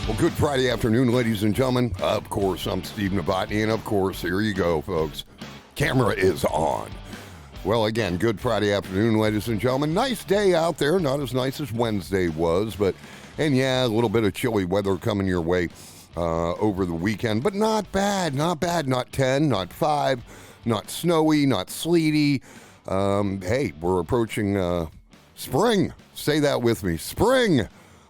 Well, good Friday afternoon, ladies and gentlemen. Of course, I'm Steve Novotney, and of course, here you go, folks. Camera is on. Well, again, good Friday afternoon, ladies and gentlemen. Nice day out there. Not as nice as Wednesday was, and yeah, a little bit of chilly weather coming your way over the weekend, but not bad, not bad. Not 10, not 5, not snowy, not sleety. Hey, we're approaching spring. Say that with me. Spring.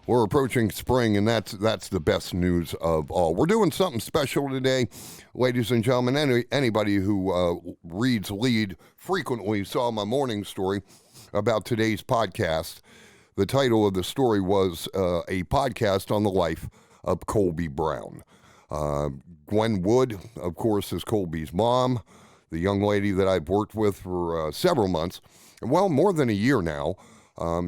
We're approaching spring, and that's the best news of all. We're doing something special today, ladies and gentlemen. Anybody who reads LEDE frequently saw my morning story about today's podcast. The title of the story was a podcast on the life of Colby Brown. Gwen Wood, of course, is Colby's mom, the young lady that I've worked with for several months, well, more than a year now,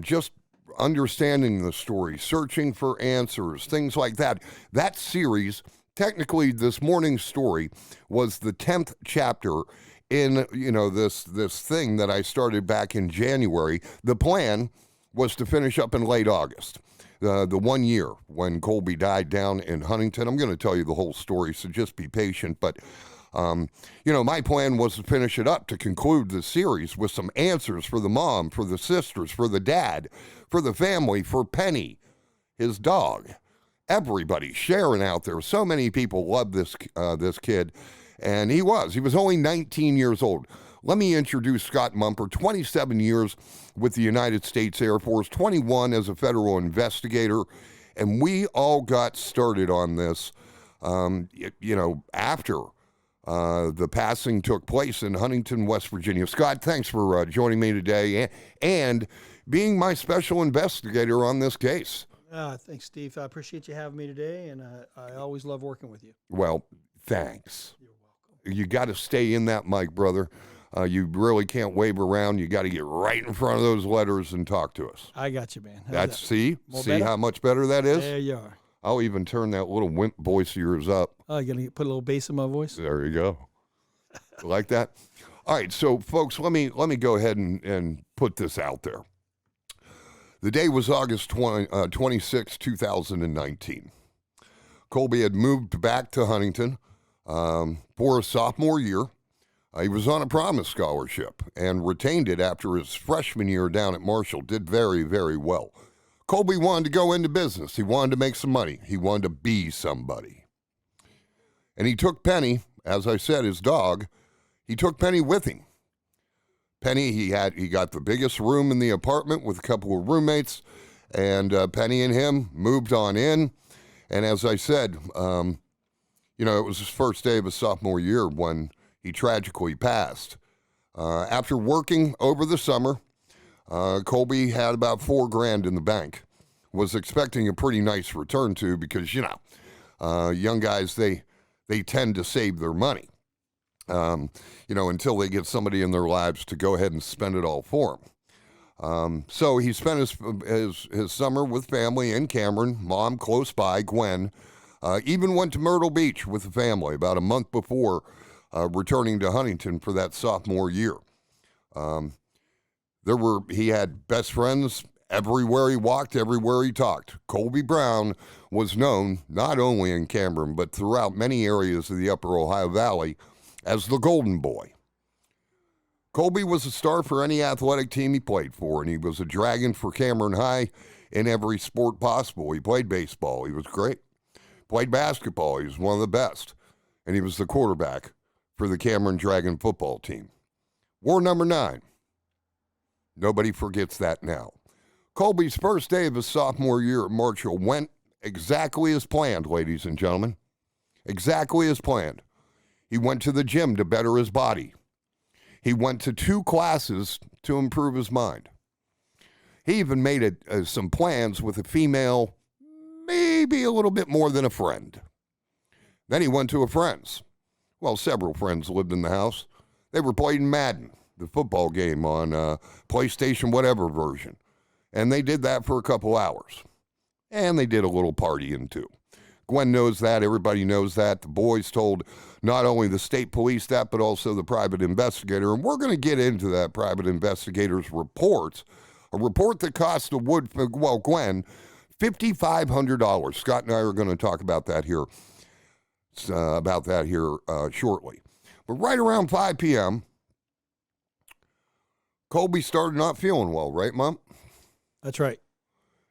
just understanding the story, searching for answers, things like that. That series, technically this morning's story, was the 10th chapter in, this thing that I started back in January. The plan was to finish up in late August, the 1 year when Colby died down in Huntington. I'm going to tell you the whole story, so just be patient. But my plan was to finish it up, to conclude the series with some answers for the mom, for the sisters, for the dad, for the family, for Penny, his dog, everybody sharing out there. So many people love this kid, and he was only 19 years old. Let me introduce Scott Mumper, 27 years with the United States Air Force, 21 as a federal investigator, and we all got started on this, after the passing took place in Huntington, West Virginia. Scott, thanks for joining me today and being my special investigator on this case. Thanks, Steve. I appreciate you having me today, and I always love working with you. Well, thanks. You're welcome. You got to stay in that mic, brother. You really can't wave around. You got to get right in front of those letters and talk to us. I got you, man. See better? How much better that is? There you are. I'll even turn that little wimp voice of yours up. Oh, you gonna put a little bass in my voice? There you go. Like that? All right, so folks, let me go ahead and put this out there. The day was August 26, 2019. Colby had moved back to Huntington for a sophomore year. He was on a Promise Scholarship and retained it after his freshman year down at Marshall. Did very, very well. Colby wanted to go into business. He wanted to make some money. He wanted to be somebody. And he took Penny, as I said, his dog, he took Penny with him. Penny, he got the biggest room in the apartment with a couple of roommates, and Penny and him moved on in. And as I said, it was his first day of his sophomore year when he tragically passed. After working over the summer, Colby had about $4,000 in the bank. Was expecting a pretty nice return too, because young guys they tend to save their money, until they get somebody in their lives to go ahead and spend it all for them. So he spent his summer with family in Cameron, mom close by, Gwen. Even went to Myrtle Beach with the family about a month before returning to Huntington for that sophomore year. He had best friends everywhere he walked, everywhere he talked. Colby Brown was known not only in Cameron, but throughout many areas of the upper Ohio Valley as the Golden Boy. Colby was a star for any athletic team he played for, and he was a dragon for Cameron High in every sport possible. He played baseball. He was great. Played basketball. He was one of the best. And he was the quarterback for the Cameron Dragon football team. War number 9. Nobody forgets that now. Colby's first day of his sophomore year at Marshall went exactly as planned, ladies and gentlemen. Exactly as planned. He went to the gym to better his body. He went to 2 classes to improve his mind. He even made some plans with a female, maybe a little bit more than a friend. Then he went to a friend's. Well, several friends lived in the house. They were playing Madden, the football game on PlayStation whatever version. And they did that for a couple hours. And they did a little partying too. Gwen knows that. Everybody knows that. The boys told not only the state police that, but also the private investigator. And we're going to get into that private investigator's report, a report that cost Gwen $5,500. Scott and I are going to talk about that here, shortly. But right around 5 p.m., Colby started not feeling well, right, Mom? That's right.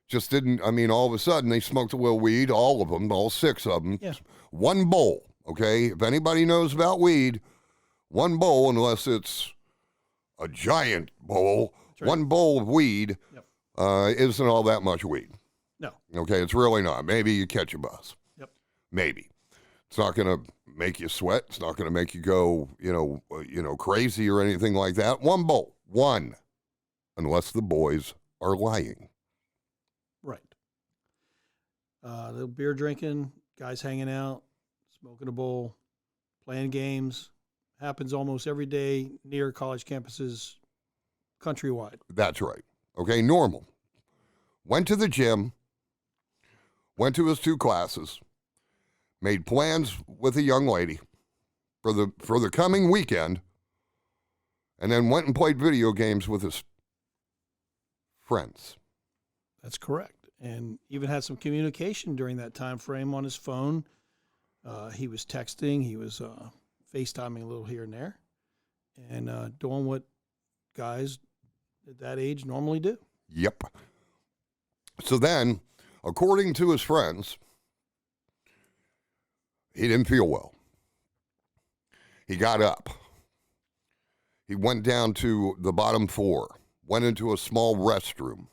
Just didn't, all of a sudden they smoked a little weed, all of them, all 6 of them. Yeah. One bowl, okay? If anybody knows about weed, one bowl, unless it's a giant bowl, right. One bowl of weed isn't all that much weed. No. Okay, it's really not. Maybe you catch a buzz. Yep. Maybe. It's not going to make you sweat. It's not going to make you go, crazy or anything like that. One bowl. One. Unless the boys are lying. Right. Little beer drinking, guys hanging out, smoking a bowl, playing games. Happens almost every day near college campuses countrywide. That's right. Okay, normal. Went to the gym, went to his 2 classes, made plans with a young lady for the coming weekend, and then went and played video games with his friends. That's correct. And even had some communication during that time frame on his phone. He was texting. He was FaceTiming a little here and there, and doing what guys at that age normally do. Yep. So then, according to his friends, he didn't feel well. He got up. He went down to the bottom floor, went into a small restroom.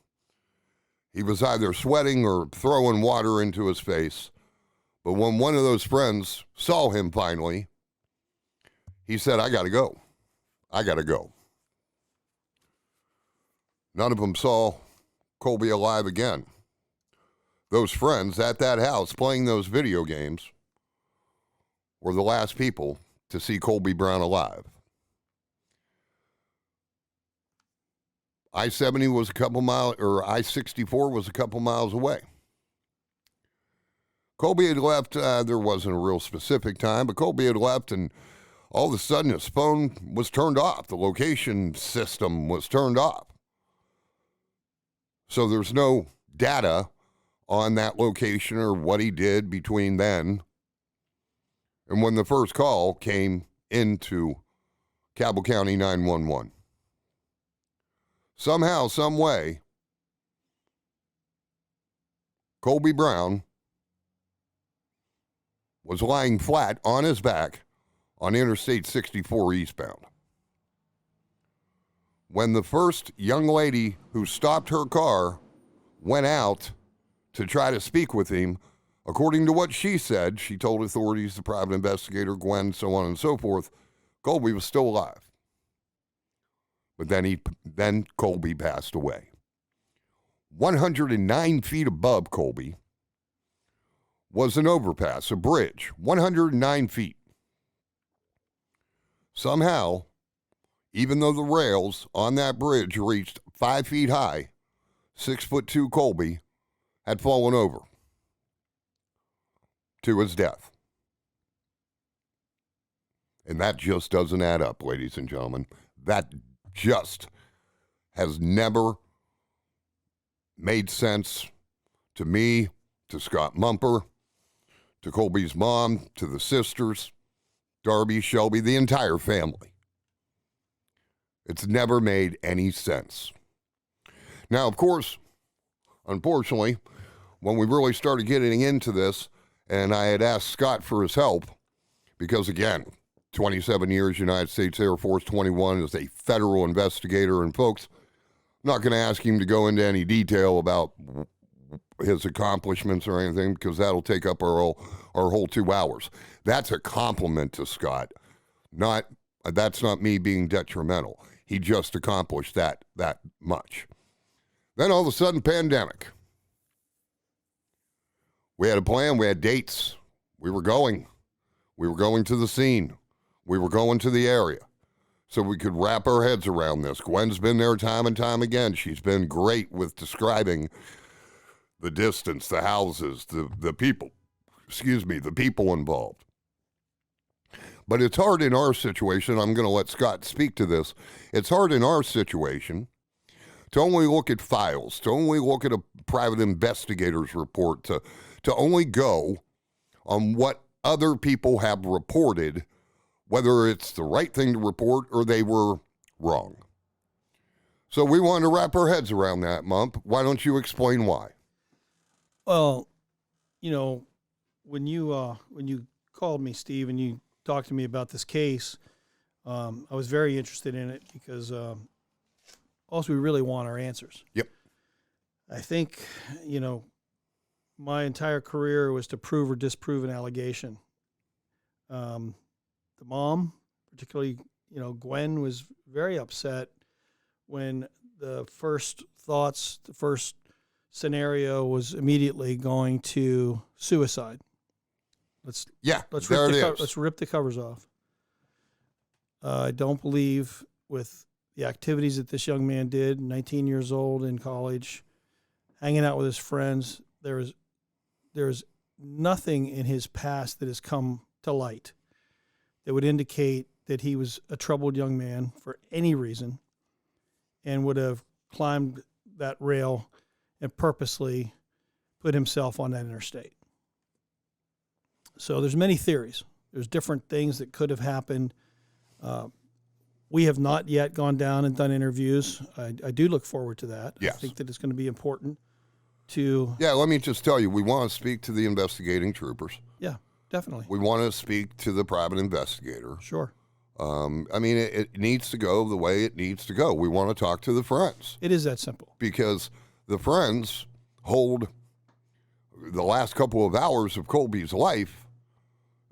He was either sweating or throwing water into his face. But when one of those friends saw him finally, he said, I got to go. I got to go. None of them saw Colby alive again. Those friends at that house playing those video games were the last people to see Colby Brown alive. I-70 was a couple miles, or I-64 was a couple miles away. Colby had left, there wasn't a real specific time, but Colby had left, and all of a sudden his phone was turned off. The location system was turned off. So there's no data on that location or what he did between then and when the first call came into Cabell County 911. Somehow, some way, Colby Brown was lying flat on his back on Interstate 64 eastbound. When the first young lady who stopped her car went out to try to speak with him, according to what she said, she told authorities, the private investigator, Gwen, so on and so forth, Colby was still alive. But then Colby passed away. 109 feet above Colby was an overpass, a bridge, 109 feet. Somehow, even though the rails on that bridge reached 5 feet high, 6'2" Colby had fallen over to his death. And that just doesn't add up, ladies and gentlemen. That just has never made sense to me, to Scott Mumper, to Colby's mom, to the sisters, Darby, Shelby, the entire family. It's never made any sense. Now, of course, unfortunately, when we really started getting into this, and I had asked Scott for his help, because again, 27 years, United States Air Force, 21 as a federal investigator. And folks, I'm not going to ask him to go into any detail about his accomplishments or anything, because that'll take up our whole 2 hours. That's a compliment to Scott. That's not me being detrimental. He just accomplished that much. Then all of a sudden, pandemic. We had a plan. We had dates. We were going to the scene. We were going to the area so we could wrap our heads around this. Gwen's been there time and time again. She's been great with describing the distance, the houses, the people, the people involved. But it's hard in our situation. I'm going to let Scott speak to this. It's hard in our situation to only look at files, to only look at a private investigator's report, to only go on what other people have reported, whether it's the right thing to report or they were wrong. So we wanted to wrap our heads around that, Mump. Why don't you explain why? Well, when you called me, Steve, and you talked to me about this case, I was very interested in it because also we really want our answers. Yep. I think, my entire career was to prove or disprove an allegation. The mom, particularly, Gwen, was very upset when the first scenario was immediately going to suicide. Let's rip the covers off. I don't believe with the activities that this young man did, 19 years old in college, hanging out with his friends, there's nothing in his past that has come to light that would indicate that he was a troubled young man for any reason and would have climbed that rail and purposely put himself on that interstate. So there's many theories. There's different things that could have happened. We have not yet gone down and done interviews. I do look forward to that. Yes. I think that it's going to be important to... Yeah, let me just tell you, we want to speak to the investigating troopers. Yeah, definitely. We want to speak to the private investigator. Sure. It needs to go the way it needs to go. We want to talk to the friends. It is that simple. Because the friends hold the last couple of hours of Colby's life.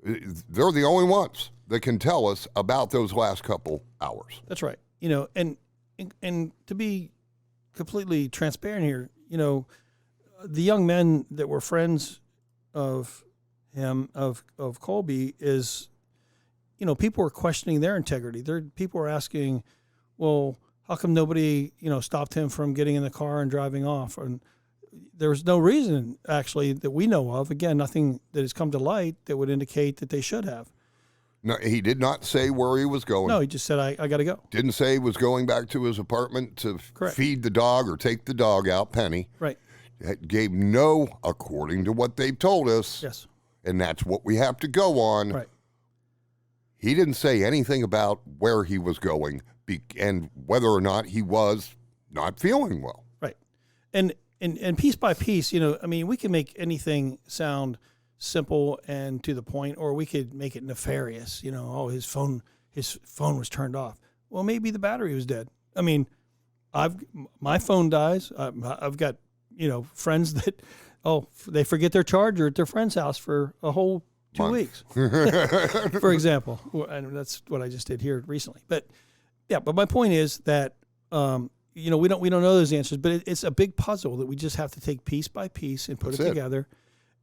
They're the only ones that can tell us about those last couple hours. That's right. And to be completely transparent here, the young men that were friends of him, of Colby, is, people were questioning their integrity. People were asking, well, how come nobody, stopped him from getting in the car and driving off? And there was no reason, actually, that we know of. Again, nothing that has come to light that would indicate that they should have. No, he did not say where he was going. No, he just said, I got to go. Didn't say he was going back to his apartment to Correct. feed the dog or take the dog out, Penny. Right. It gave no, according to what they've told us. Yes. And that's what we have to go on. Right. He didn't say anything about where he was going and whether or not he was not feeling well. Right. And piece by piece, we can make anything sound simple and to the point, or we could make it nefarious. His phone was turned off. Well, maybe the battery was dead. My phone dies. I've got, friends that, they forget their charger at their friend's house for a whole 2 weeks, for example. And that's what I just did here recently. But yeah, but my point is that, we don't know those answers, but it's a big puzzle that we just have to take piece by piece and put it together.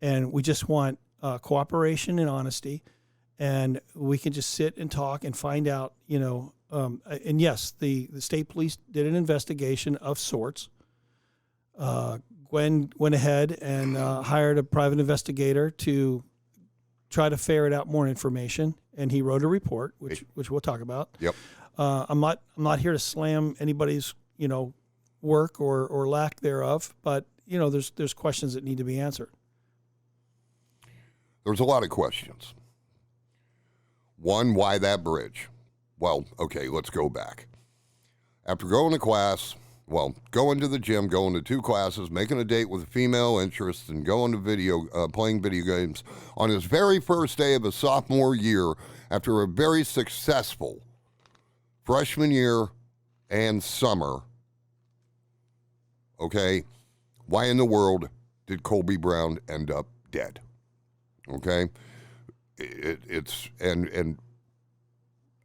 And we just want cooperation and honesty, and we can just sit and talk and find out, and yes, the state police did an investigation of sorts. Gwen went ahead and hired a private investigator to try to ferret out more information, and he wrote a report, which we'll talk about. Yep. I'm not here to slam anybody's work or lack thereof, but there's questions that need to be answered. There's a lot of questions. One, why that bridge? Well, okay, let's go back. After going to class, going to the gym, going to 2 classes, making a date with a female interest, and going to playing video games on his very first day of his sophomore year after a very successful freshman year and summer. Okay, why in the world did Colby Brown end up dead? Okay, and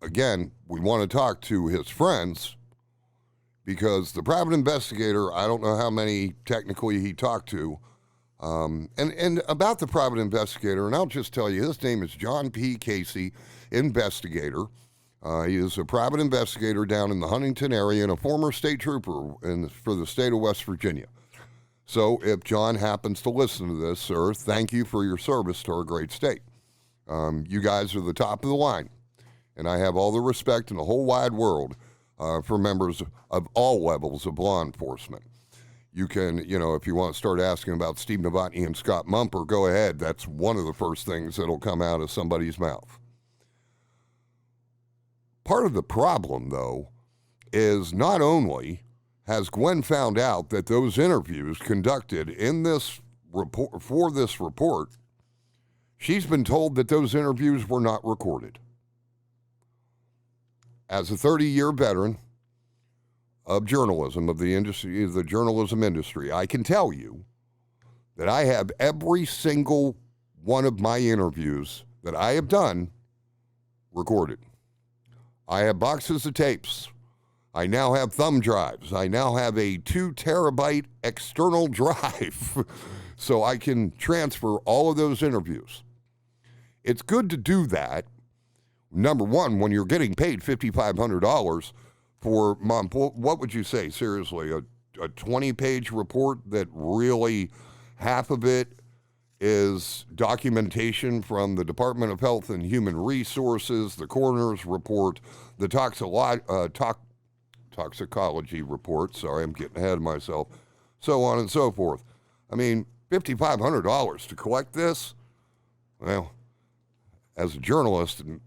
again, we want to talk to his friends, because the private investigator, I don't know how many technically he talked to, and about the private investigator, and I'll just tell you, his name is John P. Casey, investigator. He is a private investigator down in the Huntington area and a former state trooper for the state of West Virginia. So if John happens to listen to this, sir, thank you for your service to our great state. You guys are the top of the line, and I have all the respect in the whole wide world for members of all levels of law enforcement. You can, if you want to start asking about Steve Novotney and Scott Mumper, go ahead. That's one of the first things that'll come out of somebody's mouth. Part of the problem, though, is not only has Gwen found out that those interviews conducted in this report, for this report, she's been told that those interviews were not recorded. As a 30-year veteran of journalism, of the journalism industry, I can tell you that I have every single one of my interviews that I have done recorded. I have boxes of tapes. I now have thumb drives. I now have a 2 terabyte external drive so I can transfer all of those interviews. It's good to do that. Number one, when you're getting paid $5,500 for, Mom, what would you say, seriously, a 20-page report that really half of it is documentation from the Department of Health and Human Resources, the coroner's report, the toxicology report, sorry, I'm getting ahead of myself, so on and so forth. I mean, $5,500 to collect this, well, as a journalist, it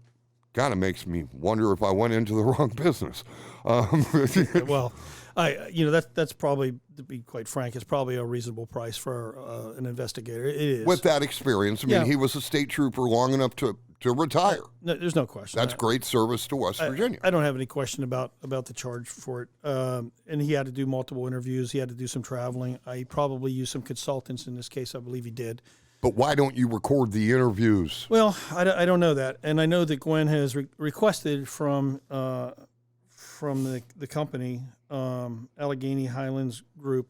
kind of makes me wonder if I went into the wrong business. Well, that's probably, to be quite frank, it's probably a reasonable price for an investigator. It is. With that experience, I mean, he was a state trooper long enough to retire. No, there's no question. That's great service to West Virginia. I don't have any question about the charge for it. And he had to do multiple interviews. He had to do some traveling. I probably used some consultants in this case. I believe he did. But why don't you record the interviews? Well, I don't know that. And I know that Gwen has requested from the company, Allegheny Highlands Group,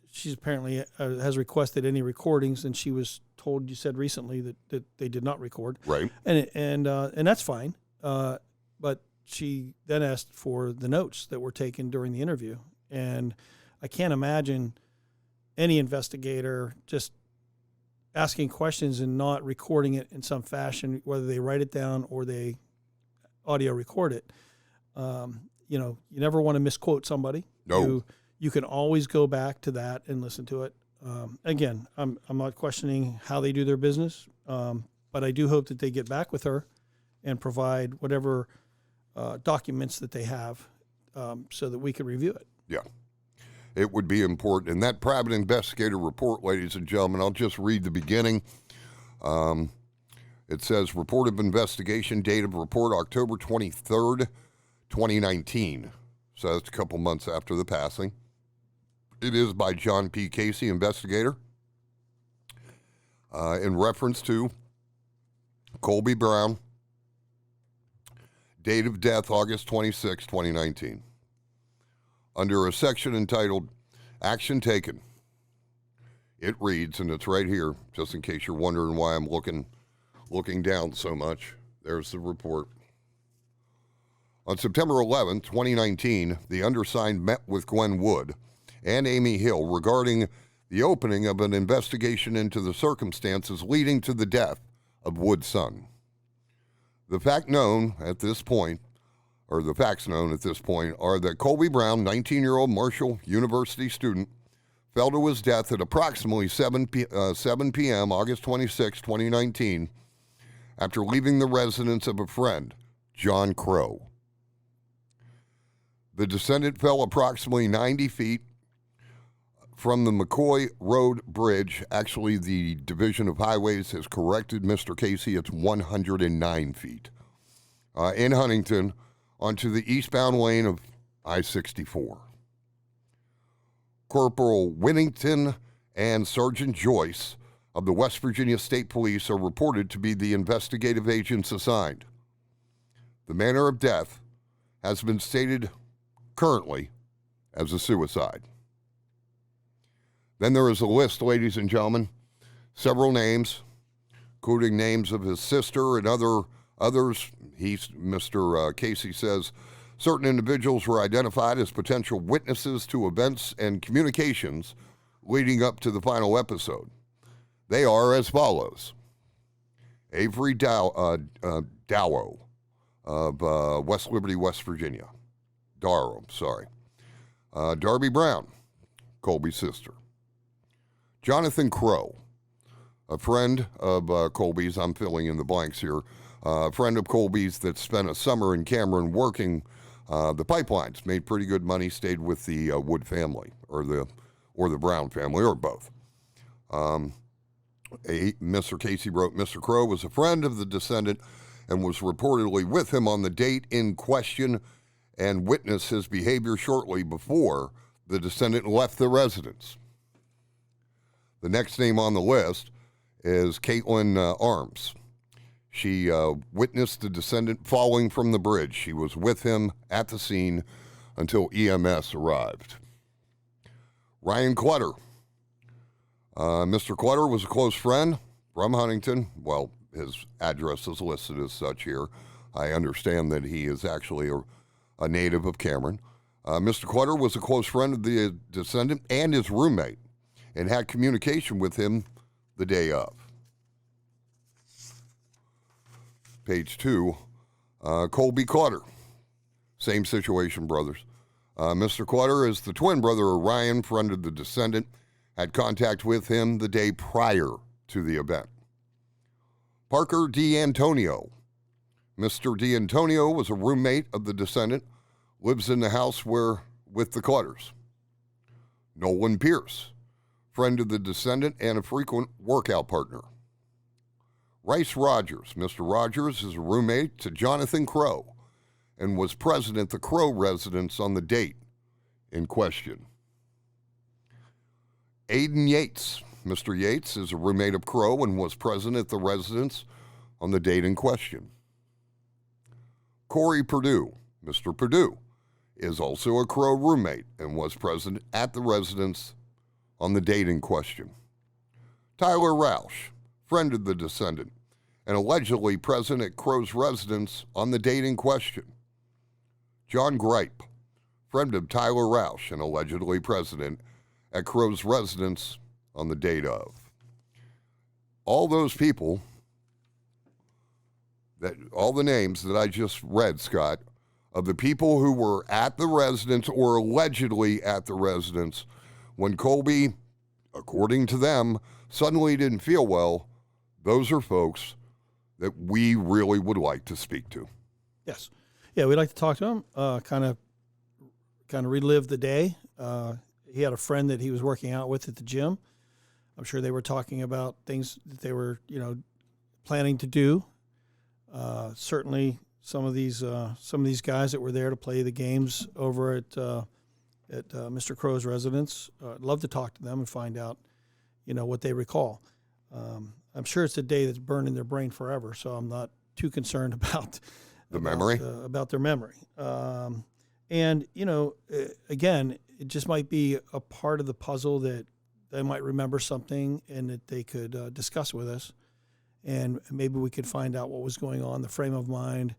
she's apparently has requested any recordings, and she was told, you said recently, that they did not record. Right. And that's fine. But she then asked for the notes that were taken during the interview. And I can't imagine any investigator just asking questions and not recording it in some fashion, whether they write it down or they audio record it. You never want to misquote somebody. No. You can always go back to that and listen to it. Again, I'm not questioning how they do their business, but I do hope that they get back with her and provide whatever documents that they have so that we can review it. Yeah. It would be important. And that private investigator report, ladies and gentlemen, I'll just read the beginning. It says, report of investigation, date of report, October 23rd, 2019. So that's a couple months after the passing. It is by John P. Casey, investigator, in reference to Colby Brown. Date of death, August 26, 2019. Under a section entitled Action Taken, it reads, and it's right here, just in case you're wondering why I'm looking down so much. There's the report. On September 11, 2019, the undersigned met with Gwen Wood and Amy Hill regarding the opening of an investigation into the circumstances leading to the death of Wood's son. The facts known at this point are that Colby Brown, 19-year-old Marshall University student, fell to his death at approximately 7 p.m., August 26, 2019, after leaving the residence of a friend, John Crow. The descendant fell approximately 90 feet from the McCoy Road Bridge. Actually, the Division of Highways has corrected Mr. Casey. It's 109 feet. In Huntington, onto the eastbound lane of I-64. Corporal Winnington and Sergeant Joyce of the West Virginia State Police are reported to be the investigative agents assigned. The manner of death has been stated currently as a suicide. Then there is a list, ladies and gentlemen, several names, including names of his sister and others. Mr. Casey says certain individuals were identified as potential witnesses to events and communications leading up to the final episode. They are as follows. Avery Dowo, of West Liberty, West Virginia. Darrow, sorry. Darby Brown, Colby's sister. Jonathan Crow, a friend of Colby's. I'm filling in the blanks here. A friend of Colby's that spent a summer in Cameron working the pipelines, made pretty good money, stayed with the Wood family or the Brown family, or both. Mr. Casey wrote, Mr. Crow was a friend of the descendant and was reportedly with him on the date in question and witnessed his behavior shortly before the descendant left the residence. The next name on the list is Caitlin Arms. She witnessed the descendant falling from the bridge. She was with him at the scene until EMS arrived. Ryan Clutter. Mr. Clutter was a close friend from Huntington. Well, his address is listed as such here. I understand that he is actually a native of Cameron. Mr. Clutter was a close friend of the descendant and his roommate and had communication with him the day of. Page 2, Colby Clutter. Same situation, brothers. Mr. Clutter is the twin brother of Ryan, friend of the descendant, had contact with him the day prior to the event. Parker D'Antonio. Mr. D'Antonio was a roommate of the descendant, lives in the house with the Clutters. Nolan Pierce, friend of the descendant and a frequent workout partner. Rice Rogers. Mr. Rogers is a roommate to Jonathan Crow and was present at the Crow residence on the date in question. Aiden Yates. Mr. Yates is a roommate of Crow and was present at the residence on the date in question. Corey Purdue. Mr. Purdue is also a Crow roommate and was present at the residence on the date in question. Tyler Roush, friend of the descendant, and allegedly present at Crow's residence on the date in question. John Gripe, friend of Tyler Roush and allegedly present at Crow's residence on the date of. All those people, all the names that I just read, Scott, of the people who were at the residence or allegedly at the residence when Colby, according to them, suddenly didn't feel well, those are folks that we really would like to speak to. Yes. Yeah, we'd like to talk to him, kind of relive the day. He had a friend that he was working out with at the gym. I'm sure they were talking about things that they were, planning to do. Certainly some of these guys that were there to play the games over at Mr. Crow's residence, I'd love to talk to them and find out, what they recall. I'm sure it's a day that's burned in their brain forever, so I'm not too concerned about the memory, about their memory. And again, it just might be a part of the puzzle that they might remember something and that they could discuss with us, and maybe we could find out what was going on, the frame of mind.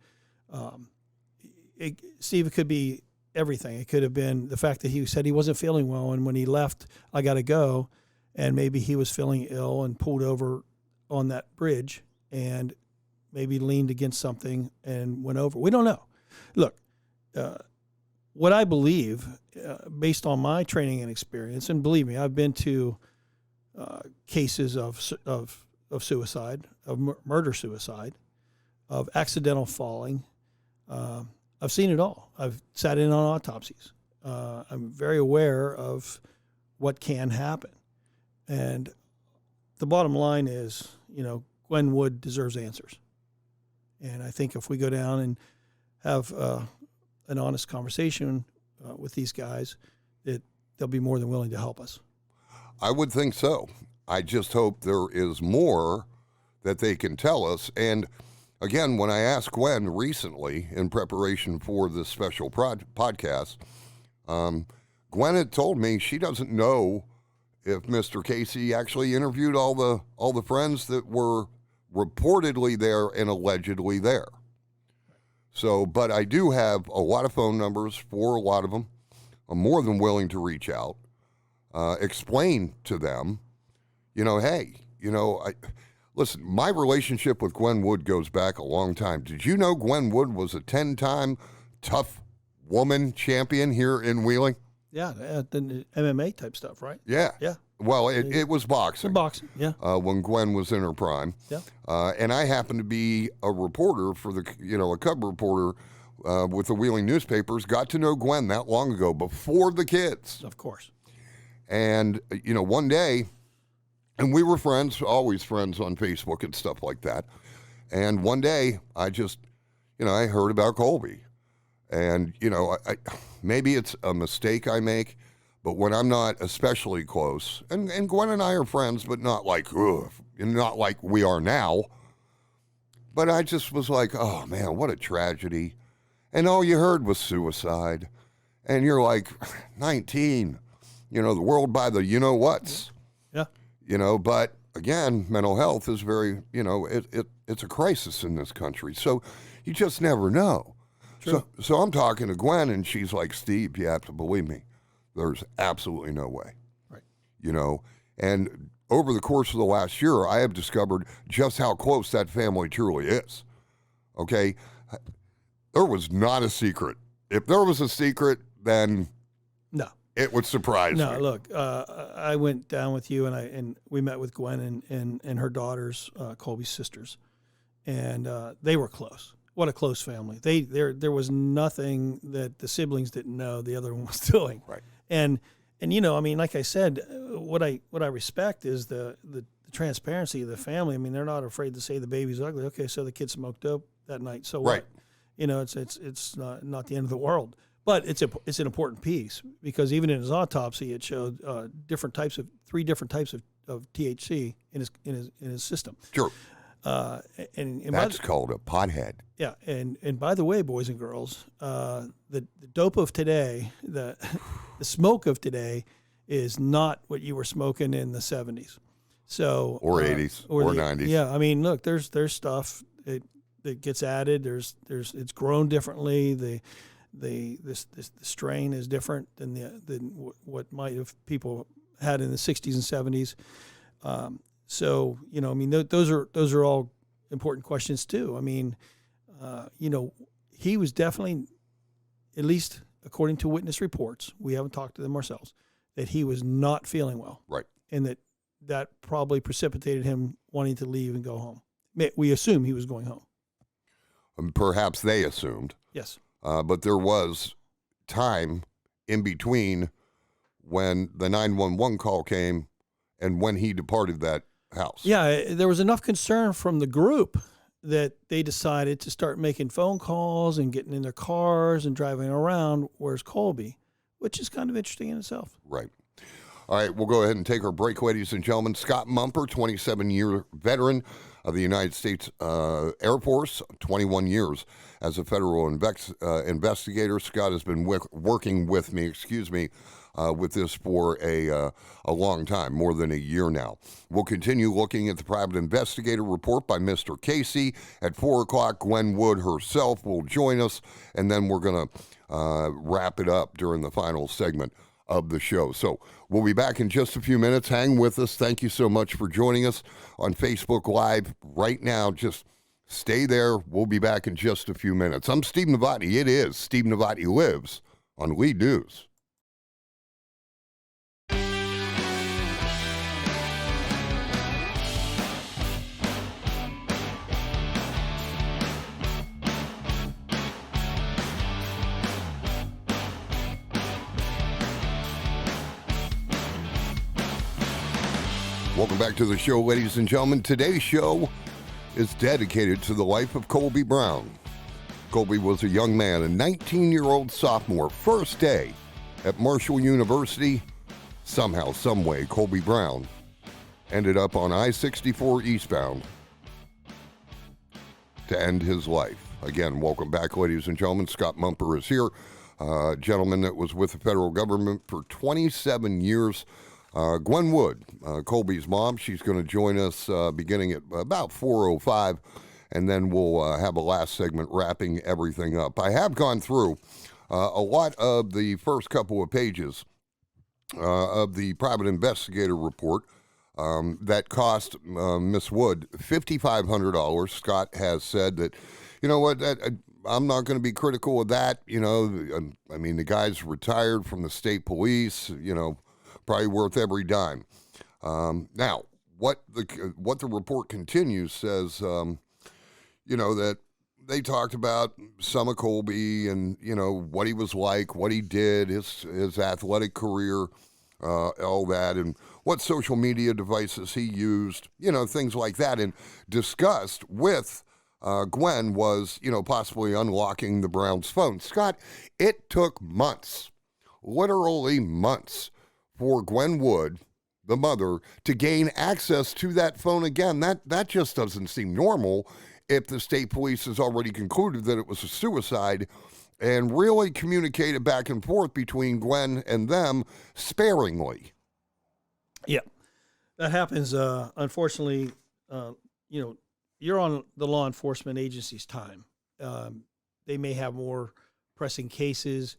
Steve, it could be everything. It could have been the fact that he said he wasn't feeling well, and when he left, I got to go, and maybe he was feeling ill and pulled over on that bridge and maybe leaned against something and went over. We don't know. Look, what I believe, based on my training and experience, and believe me, I've been to cases of suicide, of murder-suicide, of accidental falling. I've seen it all. I've sat in on autopsies. I'm very aware of what can happen. And the bottom line is, Gwen Wood deserves answers. And I think if we go down and have an honest conversation with these guys, that they'll be more than willing to help us. I would think so. I just hope there is more that they can tell us. And again, when I asked Gwen recently in preparation for this special podcast, Gwen had told me she doesn't know if Mr. Casey actually interviewed all the friends that were reportedly there and allegedly there. So, but I do have a lot of phone numbers for a lot of them. I'm more than willing to reach out, explain to them, hey, Listen, my relationship with Gwen Wood goes back a long time. Did you know Gwen Wood was a 10-time tough woman champion here in Wheeling? Yeah, the MMA type stuff, right? Yeah. Yeah. Well, it was boxing. Boxing, yeah. When Gwen was in her prime. Yeah. And I happened to be a reporter for a cub reporter with the Wheeling newspapers. Got to know Gwen that long ago, before the kids. Of course. And, one day, and we were friends, always friends on Facebook and stuff like that. And one day, I just, I heard about Colby. And, maybe it's a mistake I make, but when I'm not especially close, and Gwen and I are friends, but not like we are now. But I just was like, oh, man, what a tragedy. And all you heard was suicide. And you're like, 19, the world by the you-know-whats. Yeah. But again, mental health is very, it's a crisis in this country. So you just never know. True. So I'm talking to Gwen, and she's like, Steve, you have to believe me. There's absolutely no way. Right. And over the course of the last year, I have discovered just how close that family truly is. Okay? There was not a secret. If there was a secret, then No. it would surprise me. No, look, I went down with you, and we met with Gwen and her daughters, Colby's sisters, and they were close. What a close family. There was nothing that the siblings didn't know the other one was doing. Right. And like I said, what I respect is the transparency of the family. I mean, they're not afraid to say the baby's ugly. Okay, so the kid smoked dope that night. So what? Right. It's not the end of the world. But it's an important piece, because even in his autopsy, it showed three different types of THC in his system. Sure. And That's called a pothead. Yeah, and by the way, boys and girls, the dope of today, the smoke of today, is not what you were smoking in the 70s. So or 80s or 90s. Yeah, I mean, look, there's stuff that gets added. There's it's grown differently. The strain is different than what might have people had in the 60s and 70s. So those are all important questions too. I mean, he was definitely, at least according to witness reports, we haven't talked to them ourselves, that he was not feeling well. Right. And that probably precipitated him wanting to leave and go home. We assume he was going home. Perhaps they assumed. Yes. But there was time in between when the 911 call came and when he departed that house. Yeah, there was enough concern from the group that they decided to start making phone calls and getting in their cars and driving around. Where's Colby? Which is kind of interesting in itself. Right. All right, we'll go ahead and take our break, ladies and gentlemen. Scott Mumper, 27-year veteran of the United States Air Force, 21 years as a federal investigator. Scott has been working with me, with this for a long time, more than a year now. We'll continue looking at the private investigator report by Mr. Casey. At 4 o'clock, Gwen Wood herself will join us, and then we're going to wrap it up during the final segment of the show. So we'll be back in just a few minutes. Hang with us. Thank you so much for joining us on Facebook Live right now. Just stay there. We'll be back in just a few minutes. I'm Steve Novotney. It is Steve Novotney Lives on LEDE News. Welcome back to the show, ladies and gentlemen. Today's show is dedicated to the life of Colby Brown. Colby was a young man, a 19-year-old sophomore, first day at Marshall University. Somehow, someway, Colby Brown ended up on I-64 eastbound to end his life. Again, welcome back, ladies and gentlemen. Scott Mumper is here, a gentleman that was with the federal government for 27 years. Gwen Wood, Colby's mom, she's going to join us beginning at about 4:05, and then we'll have a last segment wrapping everything up. I have gone through a lot of the first couple of pages of the private investigator report that cost Miss Wood $5,500. Scott has said that, you know what, I'm not going to be critical of that. You know, I mean, the guy's retired from the state police, you know, probably worth every dime. Now, what the report continues says, you know, that they talked about some of Colby and, you know, what he was like, what he did, his athletic career, all that, and what social media devices he used, you know, things like that. And discussed with Gwen was, you know, possibly unlocking the Browns' phone. Scott, it took months, literally months, for Gwen Wood, the mother, to gain access to that phone again. That just doesn't seem normal if the state police has already concluded that it was a suicide and really communicated back and forth between Gwen and them sparingly. Yeah, that happens. Unfortunately, you know, you're on the law enforcement agency's time. They may have more pressing cases.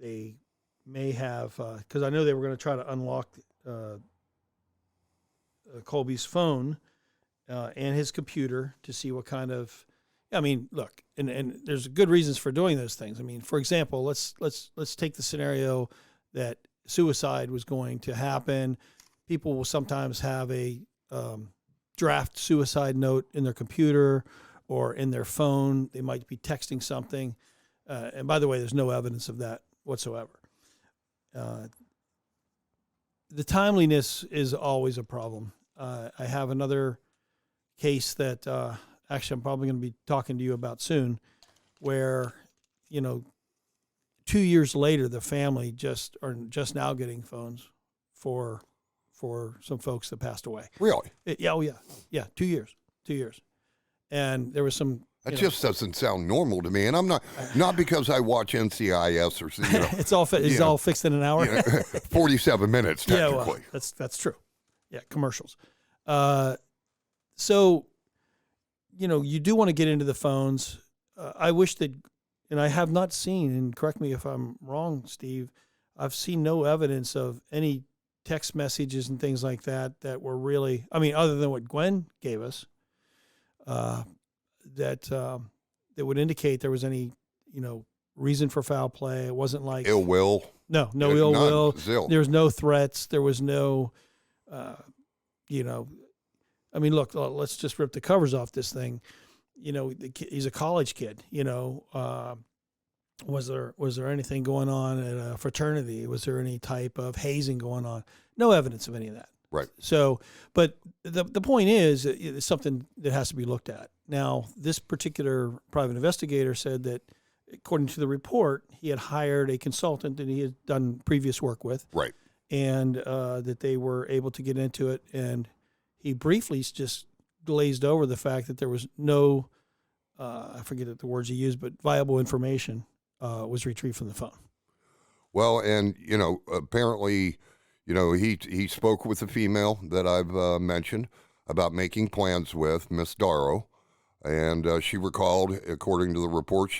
They may have, because I know they were going to try to unlock Colby's phone and his computer to see what kind of, I mean, look, and there's good reasons for doing those things. I mean, for example, let's take the scenario that suicide was going to happen. People will sometimes have a draft suicide note in their computer or in their phone. They might be texting something. And by the way, there's no evidence of that whatsoever. The timeliness is always a problem. I have another case that actually I'm probably going to be talking to you about soon, where, you know, 2 years later, the family are just now getting phones for some folks that passed away. Really? Yeah. 2 years, and there was some. That just doesn't sound normal to me, and I'm not because I watch NCIS or you know, it's all fixed in an hour. 47 minutes technically. Yeah, well, that's true. Yeah, commercials. So, you know, you do want to get into the phones. I wish that, and I have not seen, and correct me if I'm wrong, Steve, I've seen no evidence of any text messages and things like that were really, I mean, other than what Gwen gave us, that would indicate there was any, you know, reason for foul play. It wasn't like ill will. No ill will. Zil. There was no threats. There was no, you know, I mean, look, let's just rip the covers off this thing. You know, he's a college kid. You know, was there anything going on at a fraternity? Was there any type of hazing going on? No evidence of any of that. Right. So, but the point is, it's something that has to be looked at. Now, this particular private investigator said that, according to the report, he had hired a consultant that he had done previous work with. Right. And that they were able to get into it. And he briefly just glazed over the fact that there was no, I forget the words he used, but viable information was retrieved from the phone. Well, and, you know, apparently, you know, he spoke with a female that I've mentioned about making plans with, Miss Darrow. And she recalled, according to the report,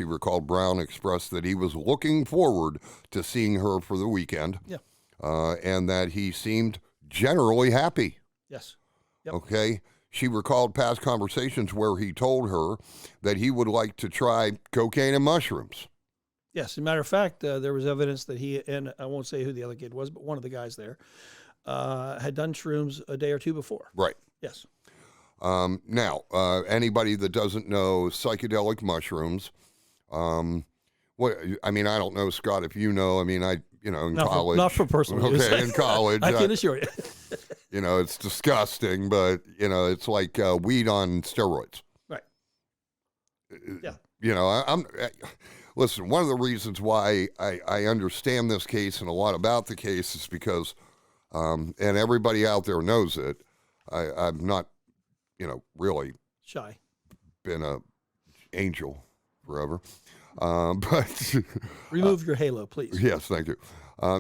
Brown expressed that he was looking forward to seeing her for the weekend. Yeah. And that he seemed generally happy. Yes. Yep. Okay. She recalled past conversations where he told her that he would like to try cocaine and mushrooms. Yes. As a matter of fact, there was evidence that he, and I won't say who the other kid was, but one of the guys there had done shrooms a day or two before. Right. Yes. Now, anybody that doesn't know psychedelic mushrooms, what I mean, I don't know, Scott, if you know. I mean, in college. Not for personal use. Okay, in college. I can assure you. You know, it's disgusting, but, you know, it's like weed on steroids. Right. Yeah. You know, listen, one of the reasons why I understand this case and a lot about the case is because, and everybody out there knows it, I'm not, you know, really shy, been a angel forever. But remove your halo, please. Yes, thank you.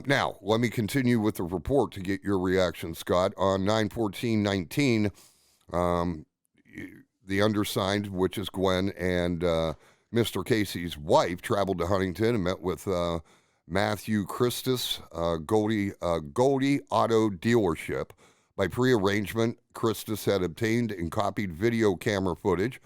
Now, let me continue with the report to get your reaction, Scott. On 9/14/19, the undersigned, which is Gwen, and Mr. Casey's wife traveled to Huntington and met with Matthew Christus, Goldie Auto Dealership. By prearrangement, Christus had obtained and copied video camera footage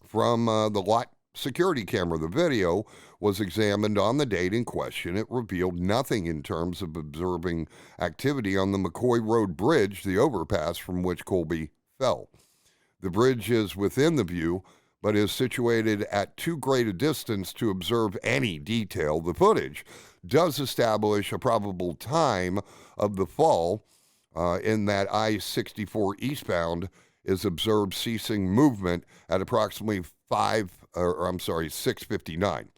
from the lot security camera. The video was examined on the date in question. It revealed nothing in terms of observing activity on the McCoy Road Bridge, the overpass from which Colby fell. The bridge is within the view, but is situated at too great a distance to observe any detail. The footage does establish a probable time of the fall in that I-64 eastbound is observed ceasing movement at approximately 6:59.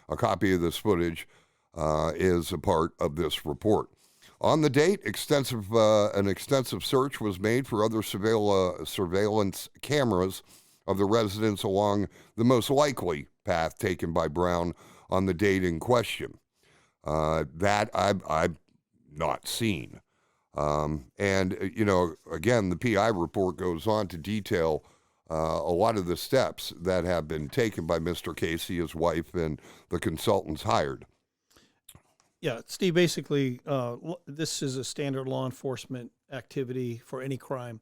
A copy of this footage is a part of this report. On the date, an extensive search was made for other surveillance cameras of the residents along the most likely path taken by Brown on the date in question. That I've not seen. Again, the PI report goes on to detail a lot of the steps that have been taken by Mr. Casey, his wife, and the consultants hired. Yeah, Steve, basically, this is a standard law enforcement activity for any crime.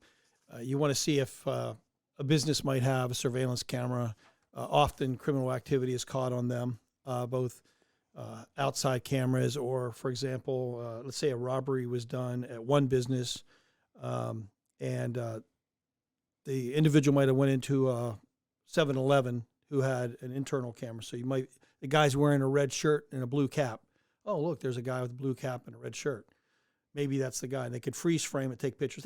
You want to see if a business might have a surveillance camera. Often criminal activity is caught on them, both outside cameras or, for example, let's say a robbery was done at one business and the individual might have went into a 7-Eleven who had an internal camera. So the guy's wearing a red shirt and a blue cap. Oh, look, there's a guy with a blue cap and a red shirt. Maybe that's the guy. And they could freeze frame it, take pictures.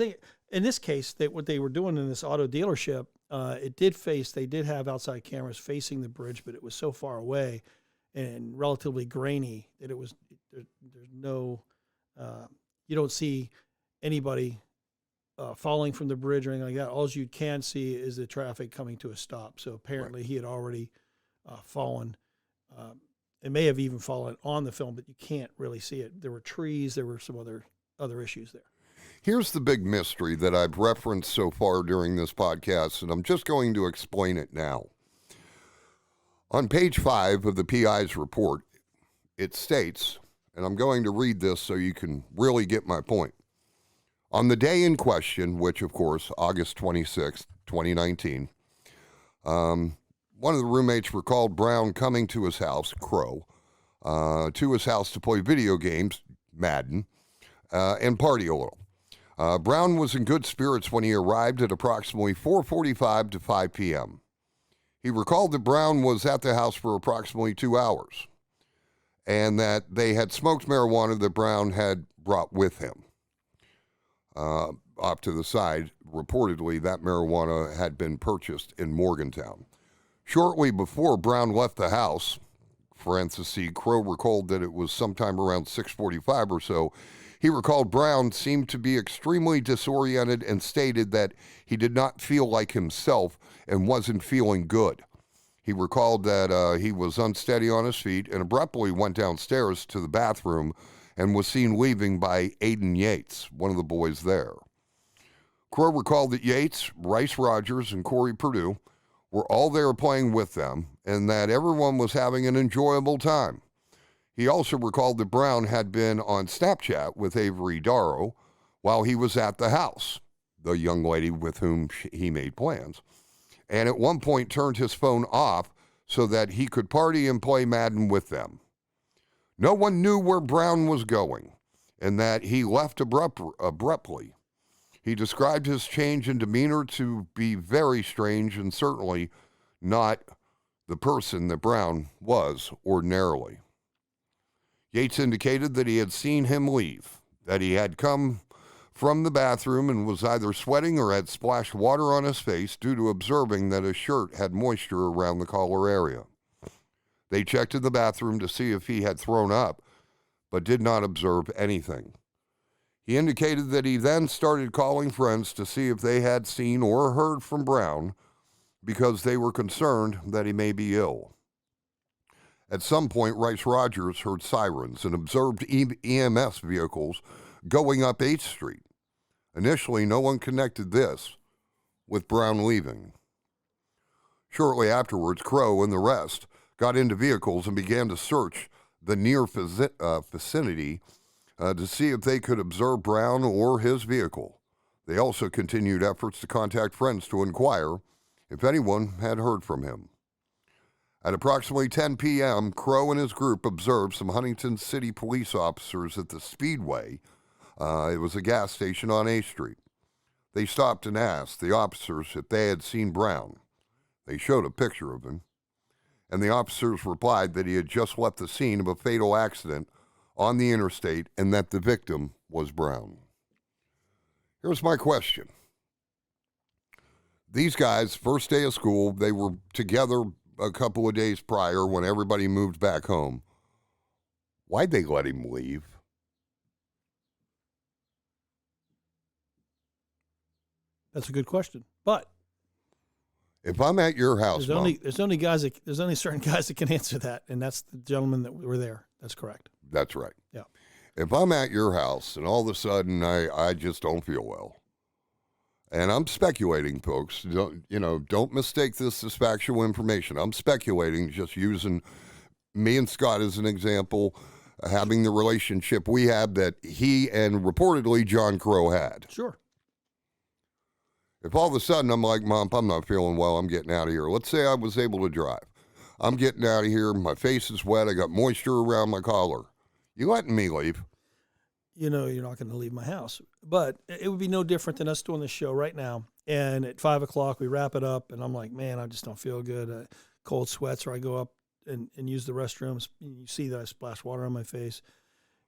In this case, what they were doing in this auto dealership, they did have outside cameras facing the bridge, but it was so far away and relatively grainy that there's no, you don't see anybody falling from the bridge or anything like that. All you can see is the traffic coming to a stop. So apparently he had already fallen. It may have even fallen on the film, but you can't really see it. There were trees. There were some other issues there. Here's the big mystery that I've referenced so far during this podcast, and I'm just going to explain it now. On page 5 of the PI's report, it states, and I'm going to read this so you can really get my point. On the day in question, which, of course, August 26, 2019, one of the roommates recalled Brown coming to his house, Crow, to his house to play video games, Madden, and party a little. Brown was in good spirits when he arrived at approximately 4:45 to 5 p.m. He recalled that Brown was at the house for approximately 2 hours and that they had smoked marijuana that Brown had brought with him. Off to the side, reportedly, that marijuana had been purchased in Morgantown. Shortly before Brown left the house, Crow recalled that it was sometime around 6:45 or so, he recalled Brown seemed to be extremely disoriented and stated that he did not feel like himself and wasn't feeling good. He recalled that he was unsteady on his feet and abruptly went downstairs to the bathroom and was seen leaving by Aiden Yates, one of the boys there. Crow recalled that Yates, Rice Rogers, and Corey Perdue were all there playing with them and that everyone was having an enjoyable time. He also recalled that Brown had been on Snapchat with Avery Darrow while he was at the house, the young lady with whom he made plans, and at one point turned his phone off so that he could party and play Madden with them. No one knew where Brown was going and that he left abruptly. He described his change in demeanor to be very strange and certainly not the person that Brown was ordinarily. Yates indicated that he had seen him leave, that he had come from the bathroom and was either sweating or had splashed water on his face due to observing that his shirt had moisture around the collar area. They checked in the bathroom to see if he had thrown up, but did not observe anything. He indicated that he then started calling friends to see if they had seen or heard from Brown because they were concerned that he may be ill. At some point, Rice Rogers heard sirens and observed EMS vehicles going up 8th Street. Initially, no one connected this with Brown leaving. Shortly afterwards, Crow and the rest got into vehicles and began to search the near vicinity to see if they could observe Brown or his vehicle. They also continued efforts to contact friends to inquire if anyone had heard from him. At approximately 10 p.m., Crow and his group observed some Huntington City police officers at the Speedway. It was a gas station on A Street. They stopped and asked the officers if they had seen Brown. They showed a picture of him, and the officers replied that he had just left the scene of a fatal accident on the interstate and that the victim was Brown. Here's my question. These guys, first day of school, they were together a couple of days prior when everybody moved back home. Why'd they let him leave? That's a good question. But if I'm at your house, there's only certain guys that can answer that, and that's the gentlemen that were there. That's correct. That's right. Yeah. If I'm at your house and all of a sudden I just don't feel well, and I'm speculating, folks, don't mistake this as factual information. I'm speculating, just using me and Scott as an example, having the relationship we have that he and reportedly John Crow had. Sure. If all of a sudden I'm like, Mom, I'm not feeling well, I'm getting out of here. Let's say I was able to drive. I'm getting out of here. My face is wet. I got moisture around my collar. You letting me leave? You're not going to leave my house. But it would be no different than us doing this show right now. And at 5 o'clock, we wrap it up. And I'm like, man, I just don't feel good. Cold sweats, or I go up and use the restrooms. You see that I splash water on my face.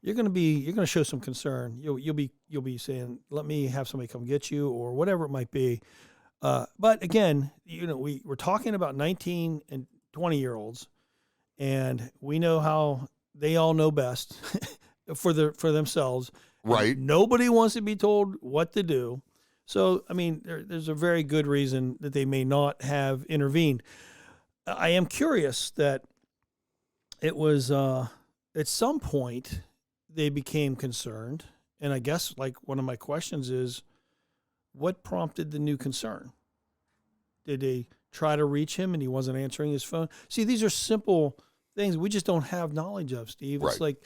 You're going to show some concern. You'll be saying, let me have somebody come get you, or whatever it might be. But again, we're talking about 19 and 20-year-olds, and we know how they all know best for themselves. Right. And nobody wants to be told what to do. So, I mean, there's a very good reason that they may not have intervened. I am curious that it was at some point they became concerned. And I guess, like, one of my questions is, what prompted the new concern? Did they try to reach him and he wasn't answering his phone? See, these are simple things we just don't have knowledge of, Steve. Right. It's like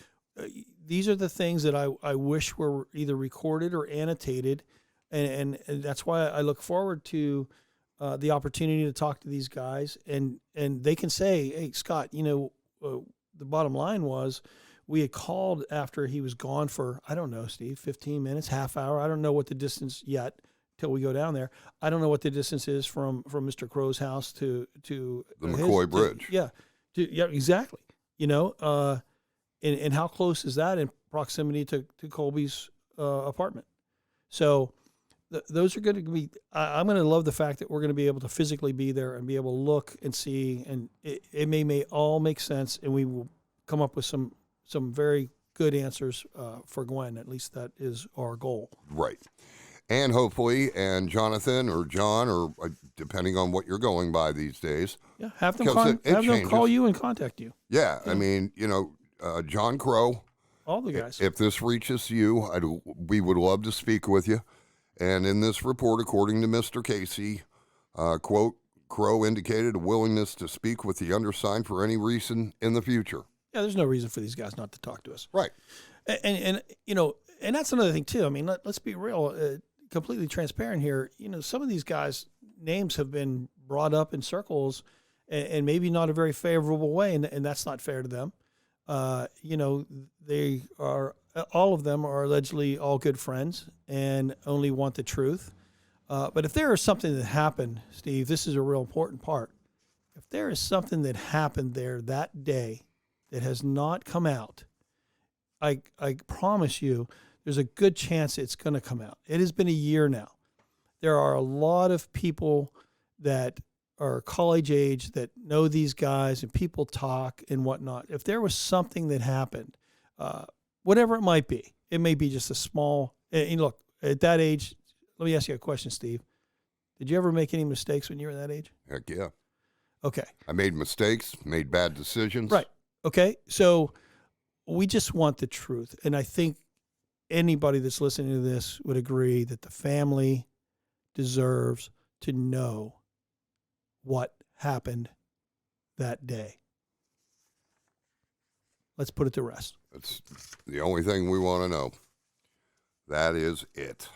these are the things that I wish were either recorded or annotated. And that's why I look forward to the opportunity to talk to these guys. And they can say, hey, Scott, the bottom line was, we had called after he was gone for, I don't know, Steve, 15 minutes, half hour. I don't know what the distance yet till we go down there. I don't know what the distance is from Mr. Crow's house to the McCoy Bridge. Yeah, exactly. And how close is that in proximity to Colby's apartment? So those are going to be, I'm going to love the fact that we're going to be able to physically be there and be able to look and see, and it may all make sense, and we will come up with some very good answers for Gwen. At least that is our goal. Right. And hopefully, and Jonathan or John, or depending on what you're going by these days. Yeah, have them call you and contact you. Yeah. I mean, John Crow. All the guys. If this reaches you, we would love to speak with you. And in this report, according to Mr. Casey, quote, Crow indicated a willingness to speak with the undersigned for any reason in the future. Yeah, there's no reason for these guys not to talk to us. Right. And that's another thing too. I mean, let's be real, completely transparent here. Some of these guys' names have been brought up in circles, and maybe not a very favorable way, and that's not fair to them. They are, all of them are allegedly all good friends and only want the truth. But if there is something that happened, Steve, this is a real important part. If there is something that happened there that day that has not come out, I promise you there's a good chance it's going to come out. It has been a year now. There are a lot of people that are college age that know these guys, and people talk and whatnot. If there was something that happened, whatever it might be, it may be just a small, and look, at that age, let me ask you a question, Steve. Did you ever make any mistakes when you were that age? Heck yeah. Okay. I made mistakes, made bad decisions. Right. Okay. So we just want the truth. And I think anybody that's listening to this would agree that the family deserves to know what happened that day. Let's put it to rest. That's the only thing we want to know. That is it.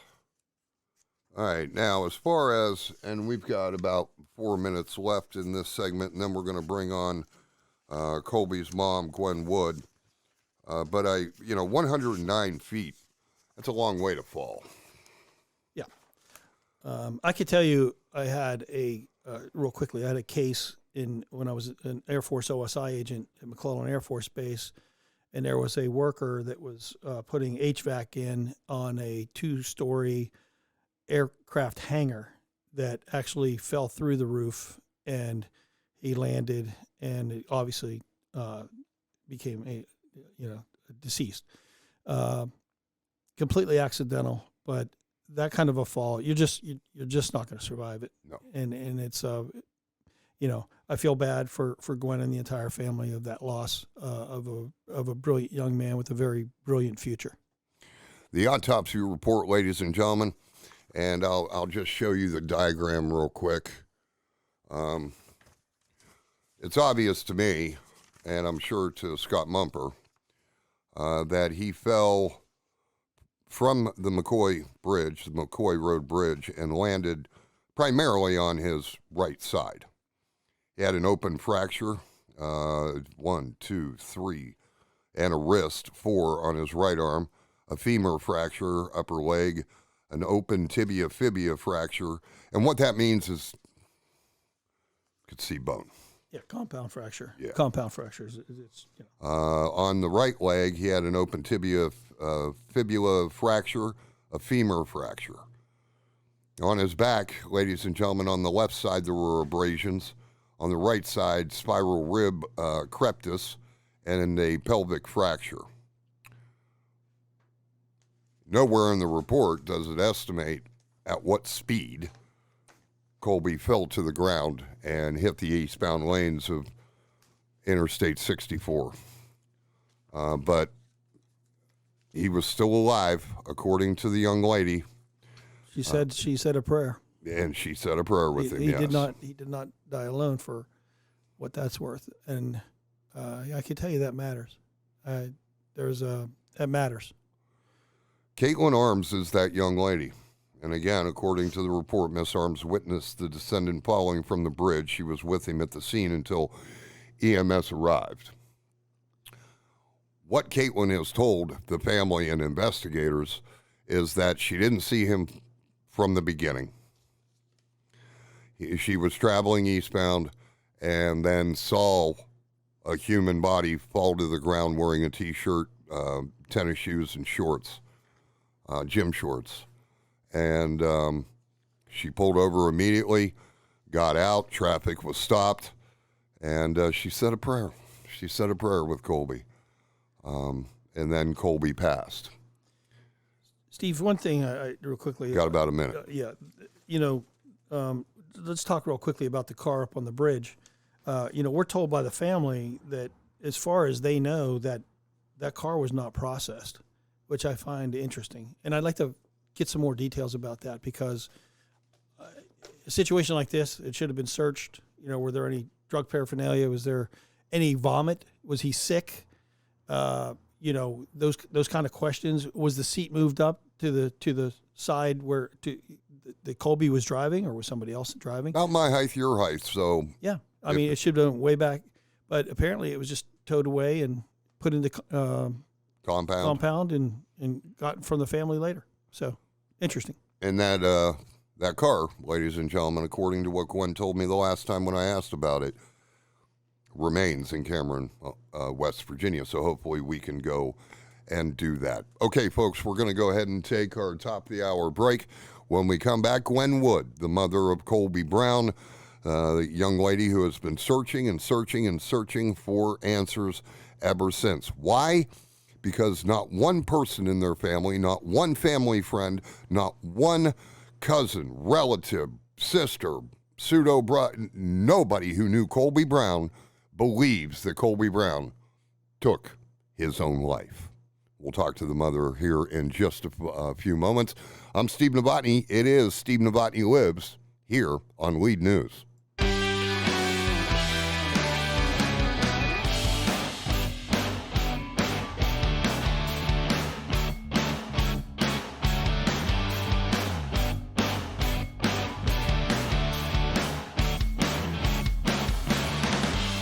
All right, now as far as, and we've got about 4 minutes left in this segment, and then we're going to bring on Colby's mom, Gwen Wood. But 109 feet, that's a long way to fall. Yeah. I could tell you I had real quickly, I had a case when I was an Air Force OSI agent at McClellan Air Force Base, and there was a worker that was putting HVAC in on a 2-story aircraft hangar that actually fell through the roof, and he landed, and it obviously became deceased. Completely accidental, but that kind of a fall, you're just not going to survive it. No. And it's I feel bad for Gwen and the entire family of that loss of a brilliant young man with a very brilliant future. The autopsy report, ladies and gentlemen, and I'll just show you the diagram real quick. It's obvious to me, and I'm sure to Scott Mumper, that he fell from the McCoy Road Bridge, and landed primarily on his right side. He had an open fracture, 1, 2, 3, and a wrist, 4 on his right arm, a femur fracture, upper leg, an open tibia-fibia fracture. And what that means is you could see bone. Yeah, compound fracture. Yeah. Compound fractures. On the right leg, he had an open tibia fibula fracture, a femur fracture. On his back, ladies and gentlemen, on the left side, there were abrasions. On the right side, spiral rib crepitus and a pelvic fracture. Nowhere in the report does it estimate at what speed Colby fell to the ground and hit the eastbound lanes of Interstate 64. But he was still alive, according to the young lady. She said a prayer. And she said a prayer with him, He yes. did not die alone, for what that's worth. And I can tell you that matters. That matters. Caitlin Arms is that young lady. And again, according to the report, Miss Arms witnessed the descendant falling from the bridge. She was with him at the scene until EMS arrived. What Caitlin has told the family and investigators is that she didn't see him from the beginning. She was traveling eastbound and then saw a human body fall to the ground wearing a T-shirt, tennis shoes, and shorts, gym shorts. And she pulled over immediately, got out, traffic was stopped, and she said a prayer. She said a prayer with Colby. And then Colby passed. Steve, one thing real quickly. Got about a minute. Let's talk real quickly about the car up on the bridge. We're told by the family that as far as they know, that car was not processed, which I find interesting. And I'd like to get some more details about that, because a situation like this, it should have been searched. Were there any drug paraphernalia? Was there any vomit? Was he sick? Those kind of questions. Was the seat moved up to the side where the Colby was driving, or was somebody else driving? Not my height, your height. So yeah, I mean, it should have been way back, but apparently it was just towed away and put into compound and got from the family later. So interesting. And that car, ladies and gentlemen, according to what Gwen told me the last time when I asked about it, remains in Cameron, West Virginia. So hopefully we can go and do that. Okay, folks, we're going to go ahead and take our top of the hour break. When we come back, Gwen Wood, the mother of Colby Brown, the young lady who has been searching and searching and searching for answers ever since. Why? Because not one person in their family, not one family friend, not one cousin, relative, sister, pseudo-brother, nobody who knew Colby Brown believes that Colby Brown took his own life. We'll talk to the mother here in just a few moments. I'm Steve Novotney. It is Steve Novotney Lives here on LEDE News.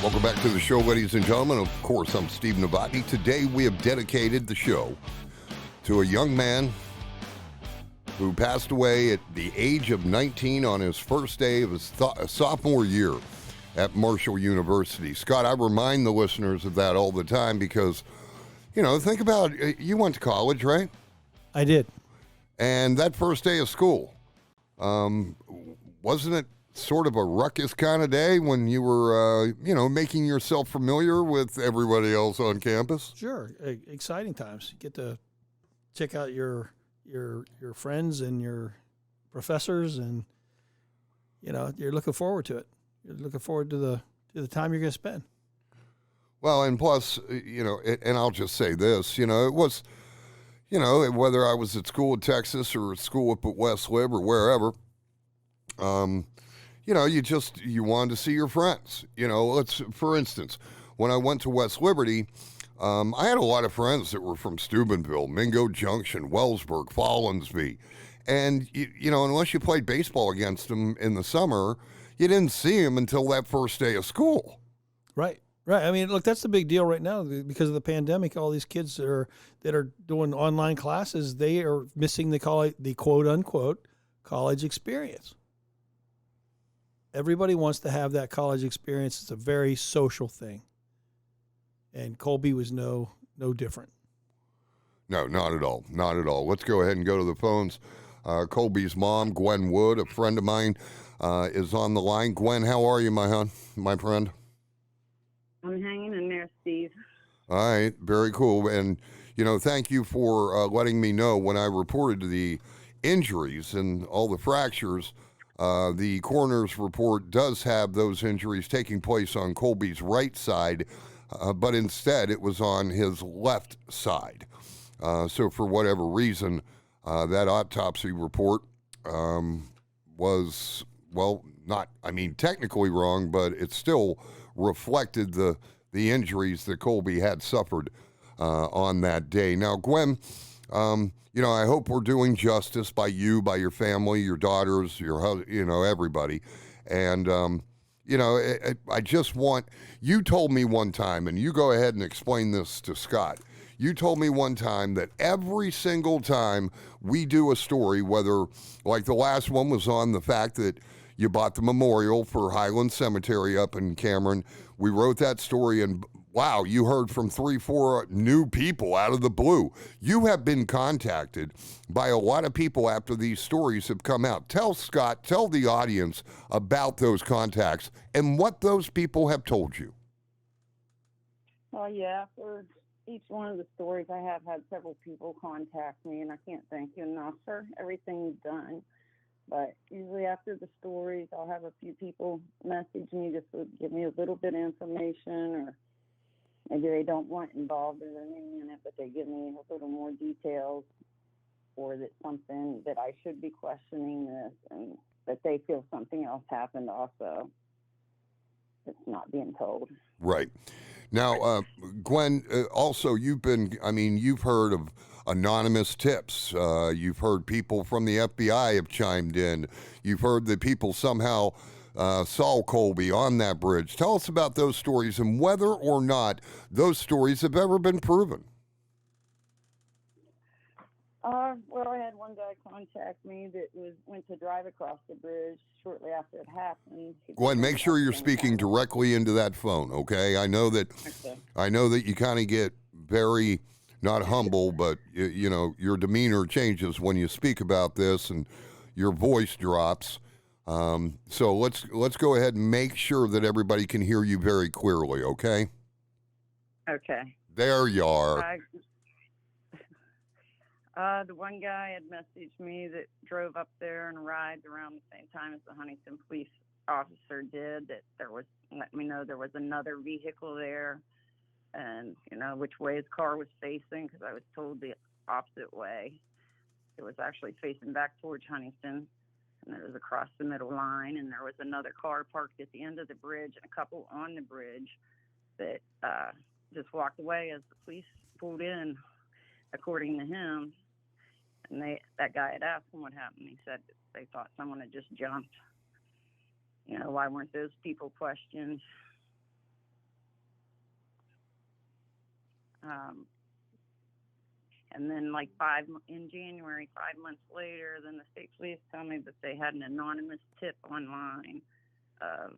Welcome back to the show, ladies and gentlemen. Of course, I'm Steve Novotney. Today, we have dedicated the show to a young man who passed away at the age of 19 on his first day of his sophomore year at Marshall University. Scott, I remind the listeners of that all the time because, you know, think about it. You went to college, right? I did. And that first day of school, wasn't it sort of a ruckus kind of day when you were, making yourself familiar with everybody else on campus? Sure. Exciting times. You get to check out your friends and your professors, and you're looking forward to it. You're looking forward to the time you're going to spend. Well, and plus, and I'll just say this, it was, whether I was at school in Texas or at school up at West Lib or wherever, you wanted to see your friends. For instance, when I went to West Liberty, I had a lot of friends that were from Steubenville, Mingo Junction, Wellsburg, Follansbee. And, unless you played baseball against them in the summer, you didn't see them until that first day of school. Right. I mean, look, that's the big deal right now because of the pandemic. All these kids that are doing online classes, they are missing the quote unquote college experience. Everybody wants to have that college experience. It's a very social thing. And Colby was no different. No, not at all. Not at all. Let's go ahead and go to the phones. Colby's mom, Gwen Wood, a friend of mine, is on the line. Gwen, how are you, my friend? I'm hanging in there, Steve. All right, very cool. And, thank you for letting me know when I reported the injuries and all the fractures. The coroner's report does have those injuries taking place on Colby's right side, but instead it was on his left side. So for whatever reason, that autopsy report was, technically wrong, but it still reflected the injuries that Colby had suffered on that day. Now, Gwen, I hope we're doing justice by you, by your family, your daughters, your husband, everybody. And, I just want, you told me one time, and you go ahead and explain this to Scott. You told me one time that every single time we do a story, whether like the last one was on the fact that you bought the memorial for Highland Cemetery up in Cameron, we wrote that story, and wow, you heard from 3-4 new people out of the blue. You have been contacted by a lot of people after these stories have come out. Tell Scott, tell the audience about those contacts and what those people have told you. Well, yeah, for each one of the stories, I have had several people contact me, and I can't thank you enough for everything you've done. But usually after the stories, I'll have a few people message me just to give me a little bit of information, or maybe they don't want involved in their name in it, but they give me a little more details, or that something that I should be questioning this, and that they feel something else happened also that's not being told. Right. Now, Gwen, also you've heard of anonymous tips. You've heard people from the FBI have chimed in. You've heard that people somehow saw Colby on that bridge. Tell us about those stories and whether or not those stories have ever been proven. Well, I had one guy contact me that went to drive across the bridge shortly after it happened. Gwen, make sure you're speaking directly into that phone, okay? I know that you kind of get very, not humble, but your demeanor changes when you speak about this and your voice drops. So let's go ahead and make sure that everybody can hear you very clearly, okay? Okay. There you are. The one guy had messaged me that drove up there and arrived around the same time as the Huntington police officer did, that let me know there was another vehicle there, and, which way his car was facing, because I was told the opposite way. It was actually facing back towards Huntington, and it was across the middle line, and there was another car parked at the end of the bridge and a couple on the bridge that just walked away as the police pulled in, according to him. And that guy had asked him what happened. He said they thought someone had just jumped. Why weren't those people questioned? And then in January, 5 months later, then the state police tell me that they had an anonymous tip online of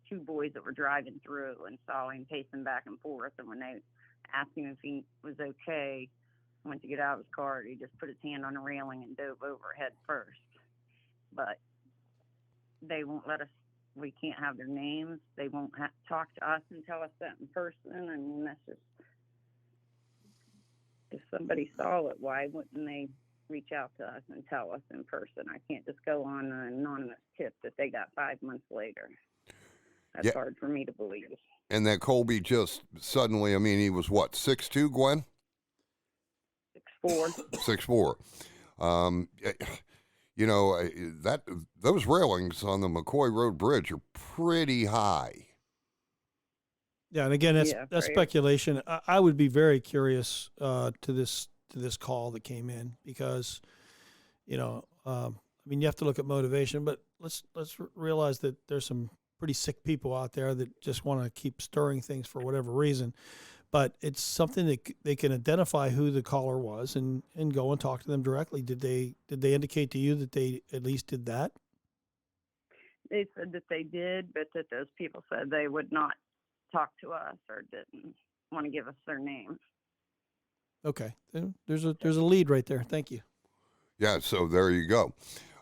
two boys that were driving through and saw him pacing back and forth. And when they asked him if he was okay, went to get out of his car, he just put his hand on the railing and dove over head first. But they won't let us, we can't have their names. They won't talk to us and tell us that in person. I mean, that's just, if somebody saw it, why wouldn't they reach out to us and tell us in person? I can't just go on an anonymous tip that they got 5 months later. That's hard for me to believe. And that Colby just suddenly, I mean, he was what, 6'2", Gwen? 6'4". 6'4". You know, those railings on the McCoy Road Bridge are pretty high. Yeah, and again, that's speculation. I would be very curious to this call that came in because, you know, I mean, you have to look at motivation, but let's realize that there's some pretty sick people out there that just want to keep stirring things for whatever reason. But it's something that they can identify who the caller was and go and talk to them directly. Did they indicate to you that they at least did that? They said that they did, but that those people said they would not talk to us or didn't want to give us their name. Okay, there's a lead right there. Thank you. Yeah, so there you go.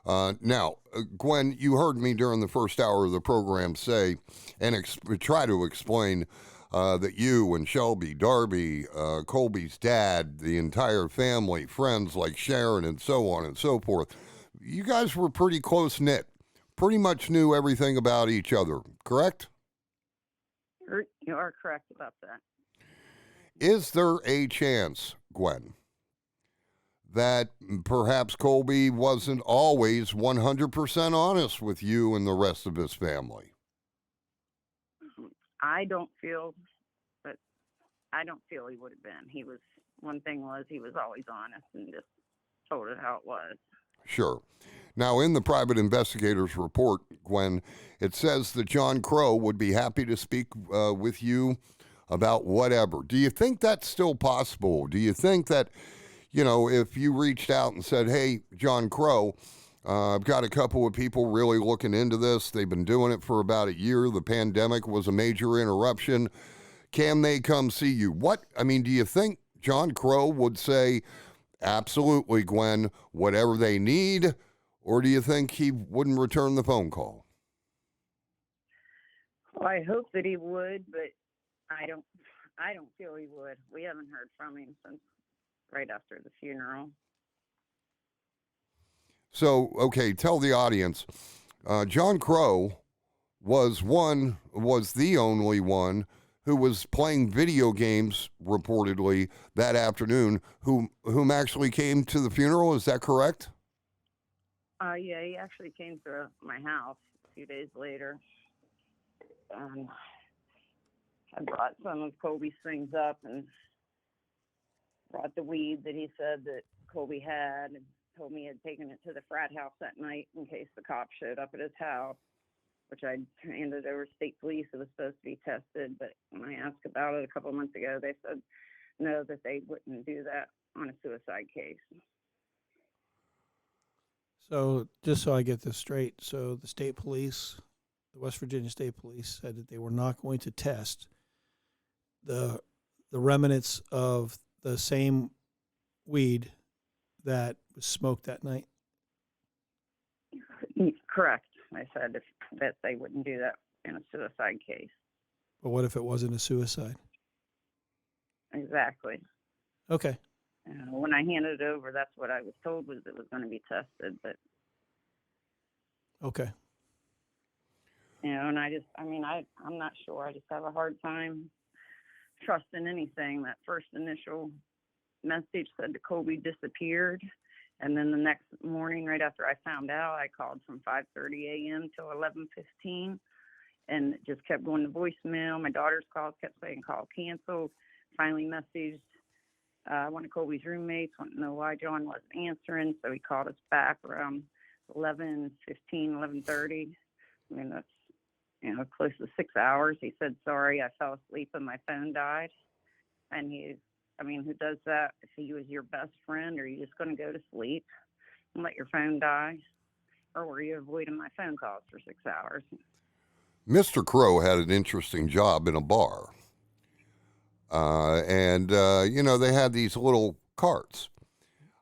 Now, Gwen, you heard me during the first hour of the program say and try to explain that you and Shelby, Darby, Colby's dad, the entire family, friends like Sharon and so on and so forth, you guys were pretty close-knit, pretty much knew everything about each other, correct? You are correct about that. Is there a chance, Gwen, that perhaps Colby wasn't always 100% honest with you and the rest of his family? I don't feel he would have been. He was always honest and just told it how it was. Sure. Now, in the private investigator's report, Gwen, it says that John Crow would be happy to speak with you about whatever. Do you think that's still possible? Do you think that, you know, if you reached out and said, hey, John Crow, I've got a couple of people really looking into this. They've been doing it for about a year. The pandemic was a major interruption. Can they come see you? Do you think John Crow would say, absolutely, Gwen, whatever they need? Or do you think he wouldn't return the phone call? Well, I hope that he would, but I don't feel he would. We haven't heard from him since right after the funeral. So, okay, tell the audience, John Crow was the only one who was playing video games reportedly that afternoon, whom actually came to the funeral. Is that correct? Yeah, he actually came to my house a few days later. I brought some of Colby's things up and brought the weed that he said that Colby had and told me he had taken it to the frat house that night in case the cops showed up at his house, which I handed over to state police. It was supposed to be tested, but when I asked about it a couple of months ago, they said no, that they wouldn't do that on a suicide case. So just so I get this straight, so the state police, the West Virginia State Police, said that they were not going to test the remnants of the same weed that was smoked that night? Correct. I said that they wouldn't do that in a suicide case. But what if it wasn't a suicide? Exactly. Okay. When I handed it over, that's what I was told was it was going to be tested. But okay. And I'm not sure. I just have a hard time trusting anything. That first initial message said that Colby disappeared. And then the next morning, right after I found out, I called from 5:30 a.m. till 11:15, and it just kept going to voicemail. My daughter's calls kept saying call canceled. Finally messaged one of Colby's roommates, wanted to know why John wasn't answering, so he called us back around 11:15, 11:30. I mean, that's close to 6 hours. He said, sorry, I fell asleep and my phone died. And who does that? If he was your best friend, are you just going to go to sleep and let your phone die? Or were you avoiding my phone calls for 6 hours? Mr. Crow had an interesting job in a bar. They had these little carts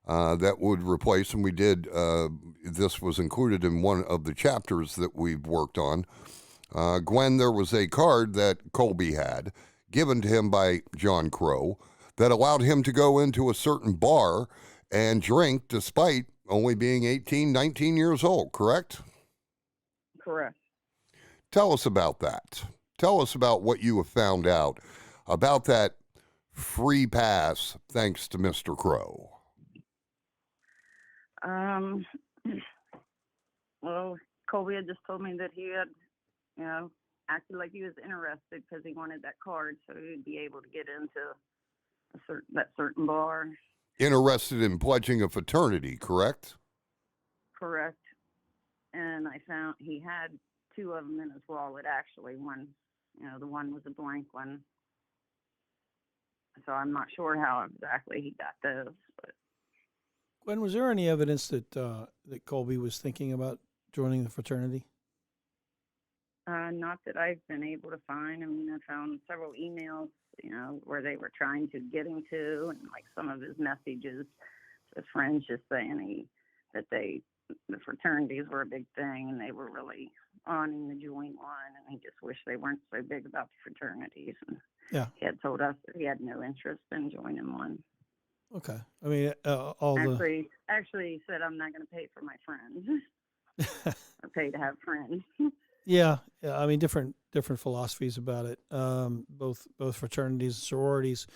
that would replace, and we did, this was included in one of the chapters that we've worked on. Gwen, there was a card that Colby had given to him by John Crow that allowed him to go into a certain bar and drink despite only being 18, 19 years old, correct? Correct. Tell us about that. Tell us about what you have found out about that free pass thanks to Mr. Crow. Well, Colby had just told me that he had, acted like he was interested because he wanted that card so he would be able to get into that certain bar. Interested in pledging a fraternity, correct? Correct. And I found he had 2 of them in his wallet, actually. One, the one was a blank one. So I'm not sure how exactly he got those. But Gwen, was there any evidence that that Colby was thinking about joining the fraternity? not that I've been able to find. I mean, I found several emails, where they were trying to get him to, and like some of his messages to friends just saying that the fraternities were a big thing and they were really wanting to join one, and he just wished they weren't so big about the fraternities. And Yeah. he had told us that he had no interest in joining one. Okay. I mean, Actually, he said, I'm not going to pay for my friends or pay to have friends. Yeah. I mean, different philosophies about it. Both fraternities and sororities,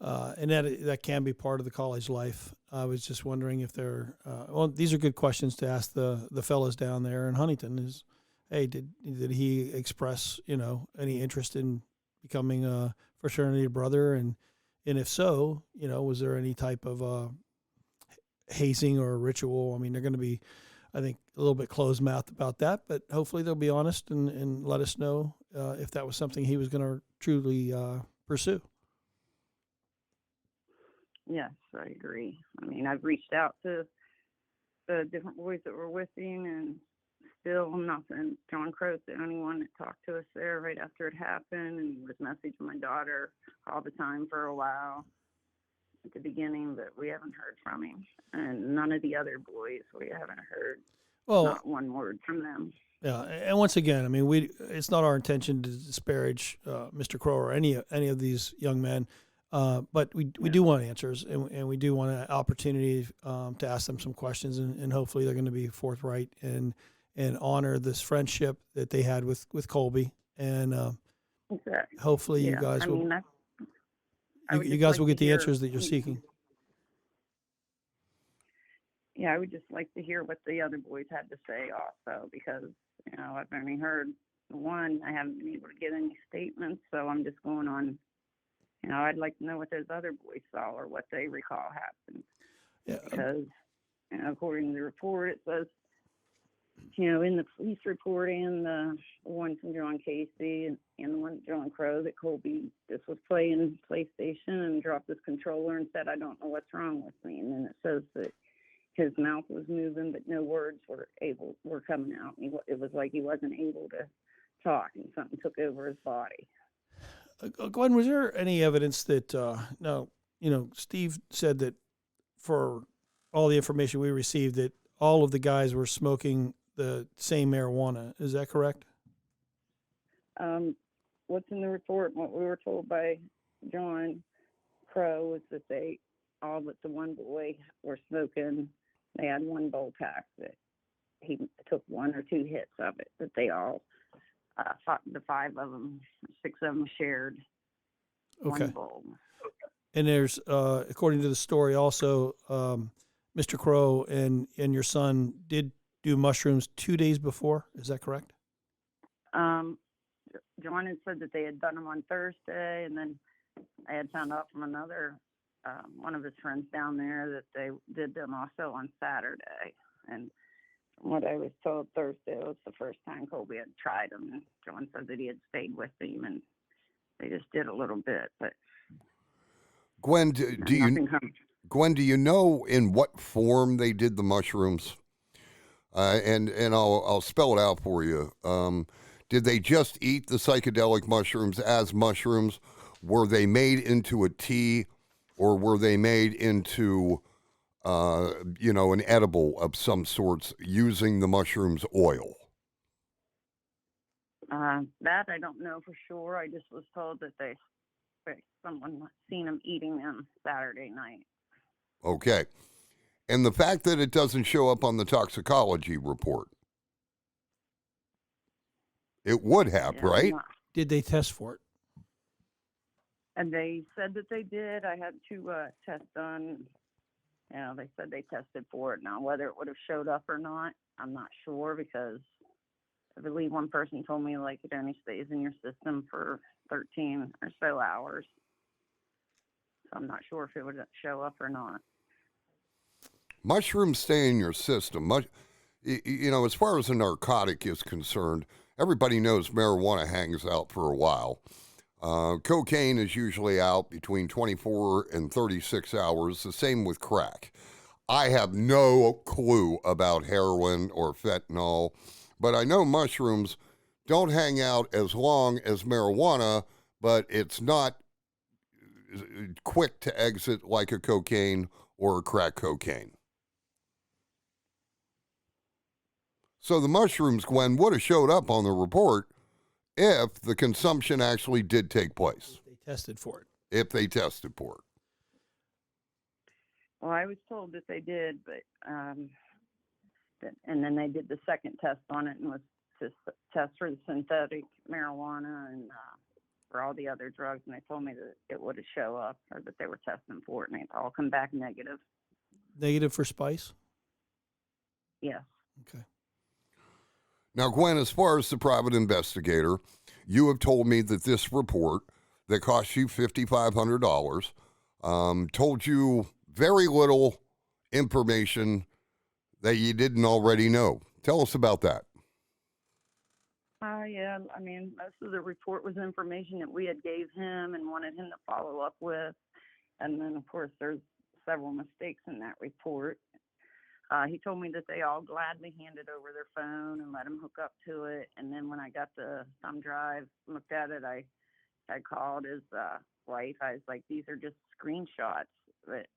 and that can be part of the college life. I was just wondering if these are good questions to ask the fellas down there in Huntington. Is, hey, did he express any interest in becoming a fraternity brother, and if so, was there any type of hazing or ritual? I mean, they're going to be, I think, a little bit closed-mouthed about that, but hopefully they'll be honest and let us know if that was something he was going to truly pursue. Yes, I agree. I mean, I've reached out to the different boys that were with him, and still nothing. John Crow's the only one that talked to us there right after it happened, and he was messaging my daughter all the time for a while at the beginning, but we haven't heard from him. And none of the other boys, we haven't heard not one word from them. Yeah, and once again, I mean, it's not our intention to disparage Mr. Crow or any of these young men, but we do want answers, and we do want an opportunity to ask them some questions, and hopefully they're going to be forthright and honor this friendship that they had with Colby, and exactly. Hopefully you guys you guys will get the answers that you're seeking. Yeah, I would just like to hear what the other boys had to say also, because, I've only heard one. I haven't been able to get any statements, so I'm just going on, I'd like to know what those other boys saw or what they recall happened. Yeah. Because, according to the report, it says, in the police report and the one from John Casey and the one from John Crow, that Colby just was playing PlayStation and dropped his controller and said, I don't know what's wrong with me. And then it says that his mouth was moving, but no words were coming out. It was like he wasn't able to talk, and something took over his body. Gwen, was there any evidence that, Steve said that for all the information we received, that all of the guys were smoking the same marijuana. Is that correct? What's in the report, what we were told by John Crow, was that they all but the one boy were smoking. They had one bowl pack that he took 1 or 2 hits of it, that they all, the 5 of them, 6 of them shared one bowl. And there's, according to the story also, Mr. Crow and your son did do mushrooms 2 days before. Is that correct? John had said that they had done them on Thursday, and then I had found out from another one of his friends down there that they did them also on Saturday. And from what I was told, Thursday was the first time Colby had tried them. And John said that he had stayed with him, and they just did a little bit. But Gwen, Nothing comes. Gwen, do you know in what form they did the mushrooms? And I'll spell it out for you. Did they just eat the psychedelic mushrooms as mushrooms? Were they made into a tea, or were they made into, an edible of some sorts using the mushrooms oil? That I don't know for sure. I just was told that someone seen them eating them Saturday night. Okay. And the fact that it doesn't show up on the toxicology report, it would have, Yeah, right? Did they test for it? And they said that they did. I had 2 tests done. They said they tested for it. Now, whether it would have showed up or not, I'm not sure, because I believe one person told me like it only stays in your system for 13 or so hours. So I'm not sure if it would show up or not. Mushrooms stay in your system. As far as a narcotic is concerned, everybody knows marijuana hangs out for a while. Cocaine is usually out between 24 and 36 hours, the same with crack. I have no clue about heroin or fentanyl, but I know mushrooms don't hang out as long as marijuana, but it's not quick to exit like a cocaine or a crack cocaine. So the mushrooms, Gwen, would have showed up on the report if the consumption actually did take place. They tested for it. If they tested for it. Well, I was told that they did, but and then they did the second test on it, and was to test for the synthetic marijuana and for all the other drugs, and they told me that it would have show up, or that they were testing for it, and it all come back negative. Negative for spice? Yes. Okay. Now, Gwen, as far as the private investigator, you have told me that this report that cost you $5,500 told you very little information that you didn't already know. Tell us about that. Yeah, I mean, most of the report was information that we had gave him and wanted him to follow up with. And then, of course, there's several mistakes in that report. He told me that they all gladly handed over their phone and let him hook up to it. And then when I got the thumb drive, looked at it, I called his wife. I was like, these are just screenshots that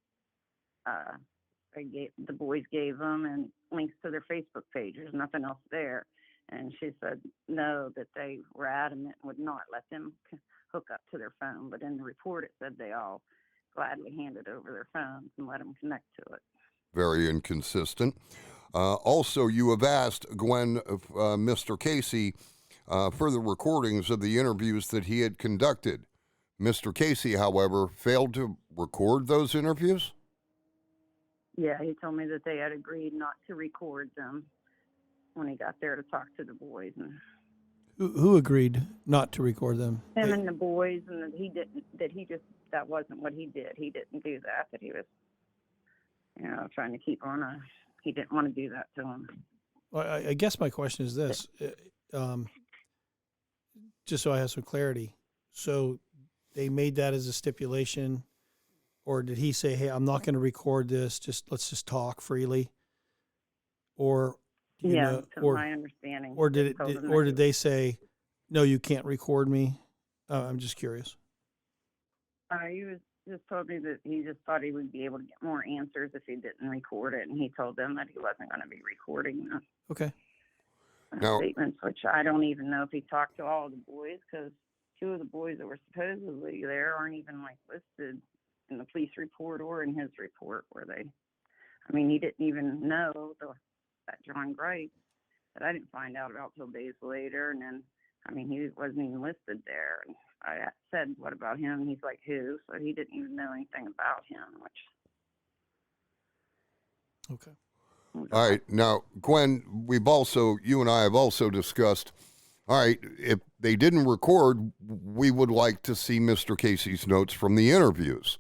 the boys gave them, and links to their Facebook page. There's nothing else there. And she said no, that they were adamant and would not let them hook up to their phone. But in the report, it said they all gladly handed over their phones and let them connect to it. Very inconsistent. Also, you have asked Gwen, Mr. Casey, for the recordings of the interviews that he had conducted. Mr. Casey, however, failed to record those interviews? Yeah, he told me that they had agreed not to record them when he got there to talk to the boys. And Who agreed not to record them? him and the boys, and that wasn't what he did. He didn't do that, that he was, trying to keep on he didn't want to do that to him. Well, I guess my question is this, just so I have some clarity. So they made that as a stipulation, or did he say, hey, I'm not going to record this, let's just talk freely? Or to my understanding. Or did they say, no, you can't record me? I'm just curious. He was just told me that he just thought he would be able to get more answers if he didn't record it, and he told them that he wasn't going to be recording the statements, which I don't even know if he talked to all the boys, because 2 of the boys that were supposedly there aren't even listed in the police report or in his report, he didn't even know that John Gripe, that I didn't find out about till days later. And then, he wasn't even listed there. And I said, what about him? And he's like, who? So he didn't even know anything about him, Okay. All right. Now, Gwen, you and I have also discussed, all right, if they didn't record, we would like to see Mr. Casey's notes from the interviews.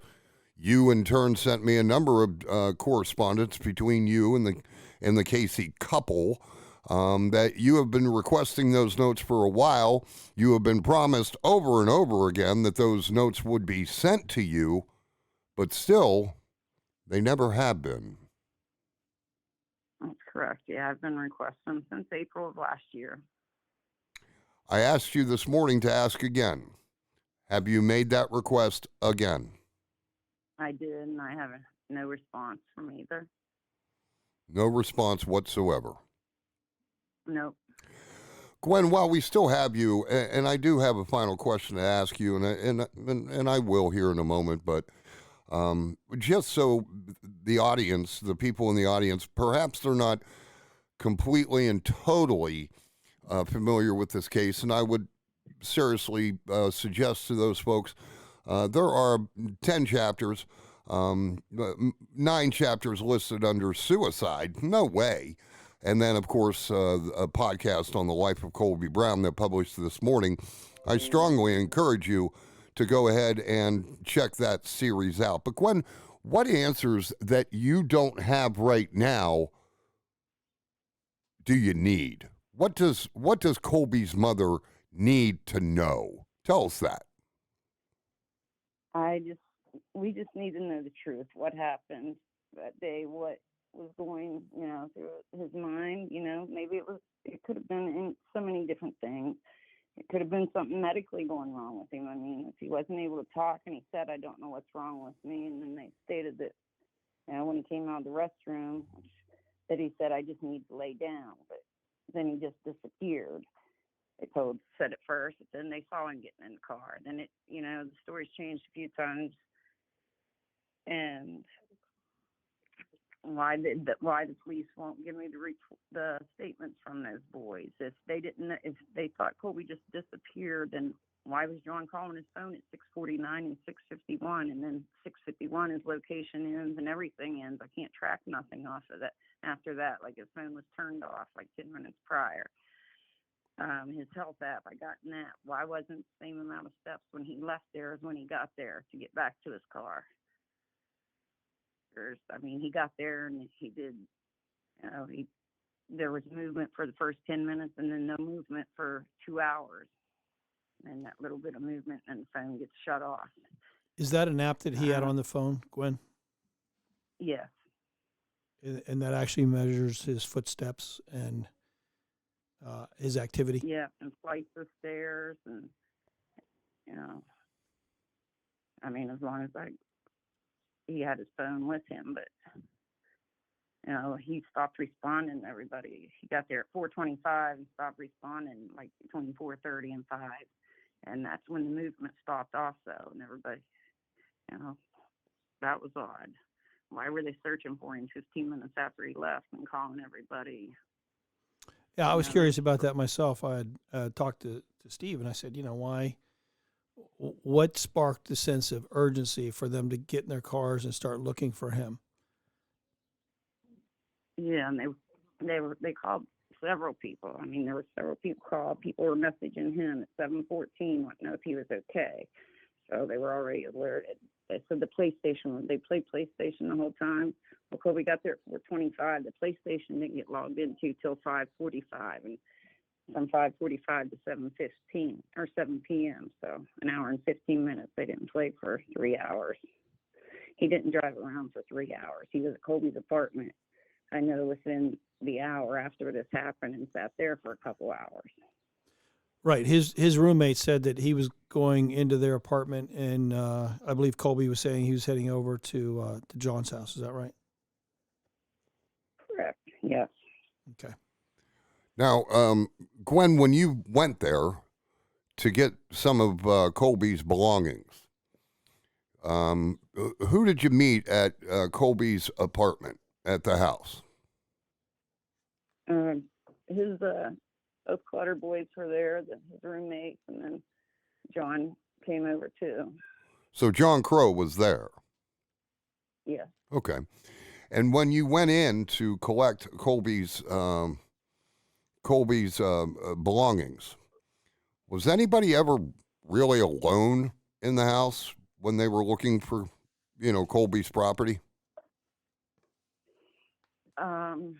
You, in turn, sent me a number of correspondence between you and the Casey couple that you have been requesting those notes for a while. You have been promised over and over again that those notes would be sent to you. but still, they never have been. That's correct. Yeah, I've been requesting since April of last year. I asked you this morning to ask again. Have you made that request again? I did, and I haven't no response from either. No response whatsoever. Nope. Gwen, while we still have you, and I do have a final question to ask you, and I will here in a moment, but just so the audience, the people in the audience, perhaps they're not completely and totally familiar with this case, and I would seriously suggest to those folks, there are 10 chapters, 9 chapters listed under suicide. No way. And then, of course, a podcast on the life of Colby Brown that published this morning. I strongly encourage you to go ahead and check that series out. But Gwen, what answers that you don't have right now do you need? What does Colby's mother need to know? Tell us that. We just need to know the truth. What happened that day? What was going, through his mind? Maybe it could have been in so many different things. It could have been something medically going wrong with him. I mean, if he wasn't able to talk and he said, I don't know what's wrong with me. And then they stated that, when he came out of the restroom, that he said, I just need to lay down. But then he just disappeared. They said at first, but then they saw him getting in the car. Then the story's changed a few times. And why the police won't give me the statements from those boys? If they thought Colby just disappeared, then why was John calling his phone at 6:49 and 6:51, and then 6:51 his location ends and everything ends? I can't track nothing off of that after that. Like his phone was turned off like 10 minutes prior. His health app, I got in that. Why wasn't the same amount of steps when he left there as when he got there to get back to his car? I mean, he got there and he did, there was movement for the first 10 minutes and then no movement for 2 hours. And that little bit of movement and the phone gets shut off. Is that an app that he had on the phone, Gwen? Yes. And that actually measures his footsteps and his activity? Yeah, and flights of stairs and, I mean, as long as he had his phone with him, but he stopped responding to everybody. He got there at 4:25 and stopped responding like between 4:30 and 5, and that's when the movement stopped also. And everybody, that was odd. Why were they searching for him 15 minutes after he left and calling everybody? Yeah, I was curious about that myself. I had talked to Steve, and I said, why? What sparked the sense of urgency for them to get in their cars and start looking for him? Yeah, and they called several people. I mean, there were several people called. People were messaging him at 7:14, wanting to know if he was okay. So they were already alerted. They said the PlayStation, they played PlayStation the whole time. Well, Colby got there at 4:25. The PlayStation didn't get logged into till 5:45, and from 5:45 to 7:15 or 7 p.m. So an hour and 15 minutes. They didn't play for 3 hours. He didn't drive around for 3 hours. He was at Colby's apartment, I know, within the hour after this happened, and sat there for a couple hours. Right. His roommate said that he was going into their apartment, and I believe Colby was saying he was heading over to John's house. Is that right? Correct. Yes. Okay. Now, Gwen, when you went there to get some of Colby's belongings, who did you meet at Colby's apartment at the house? His both Clutter boys were there, his roommates, and then John came over too. So John Crow was there? Yes. Okay. And when you went in to collect Colby's belongings, was anybody ever really alone in the house when they were looking for, Colby's property? I'm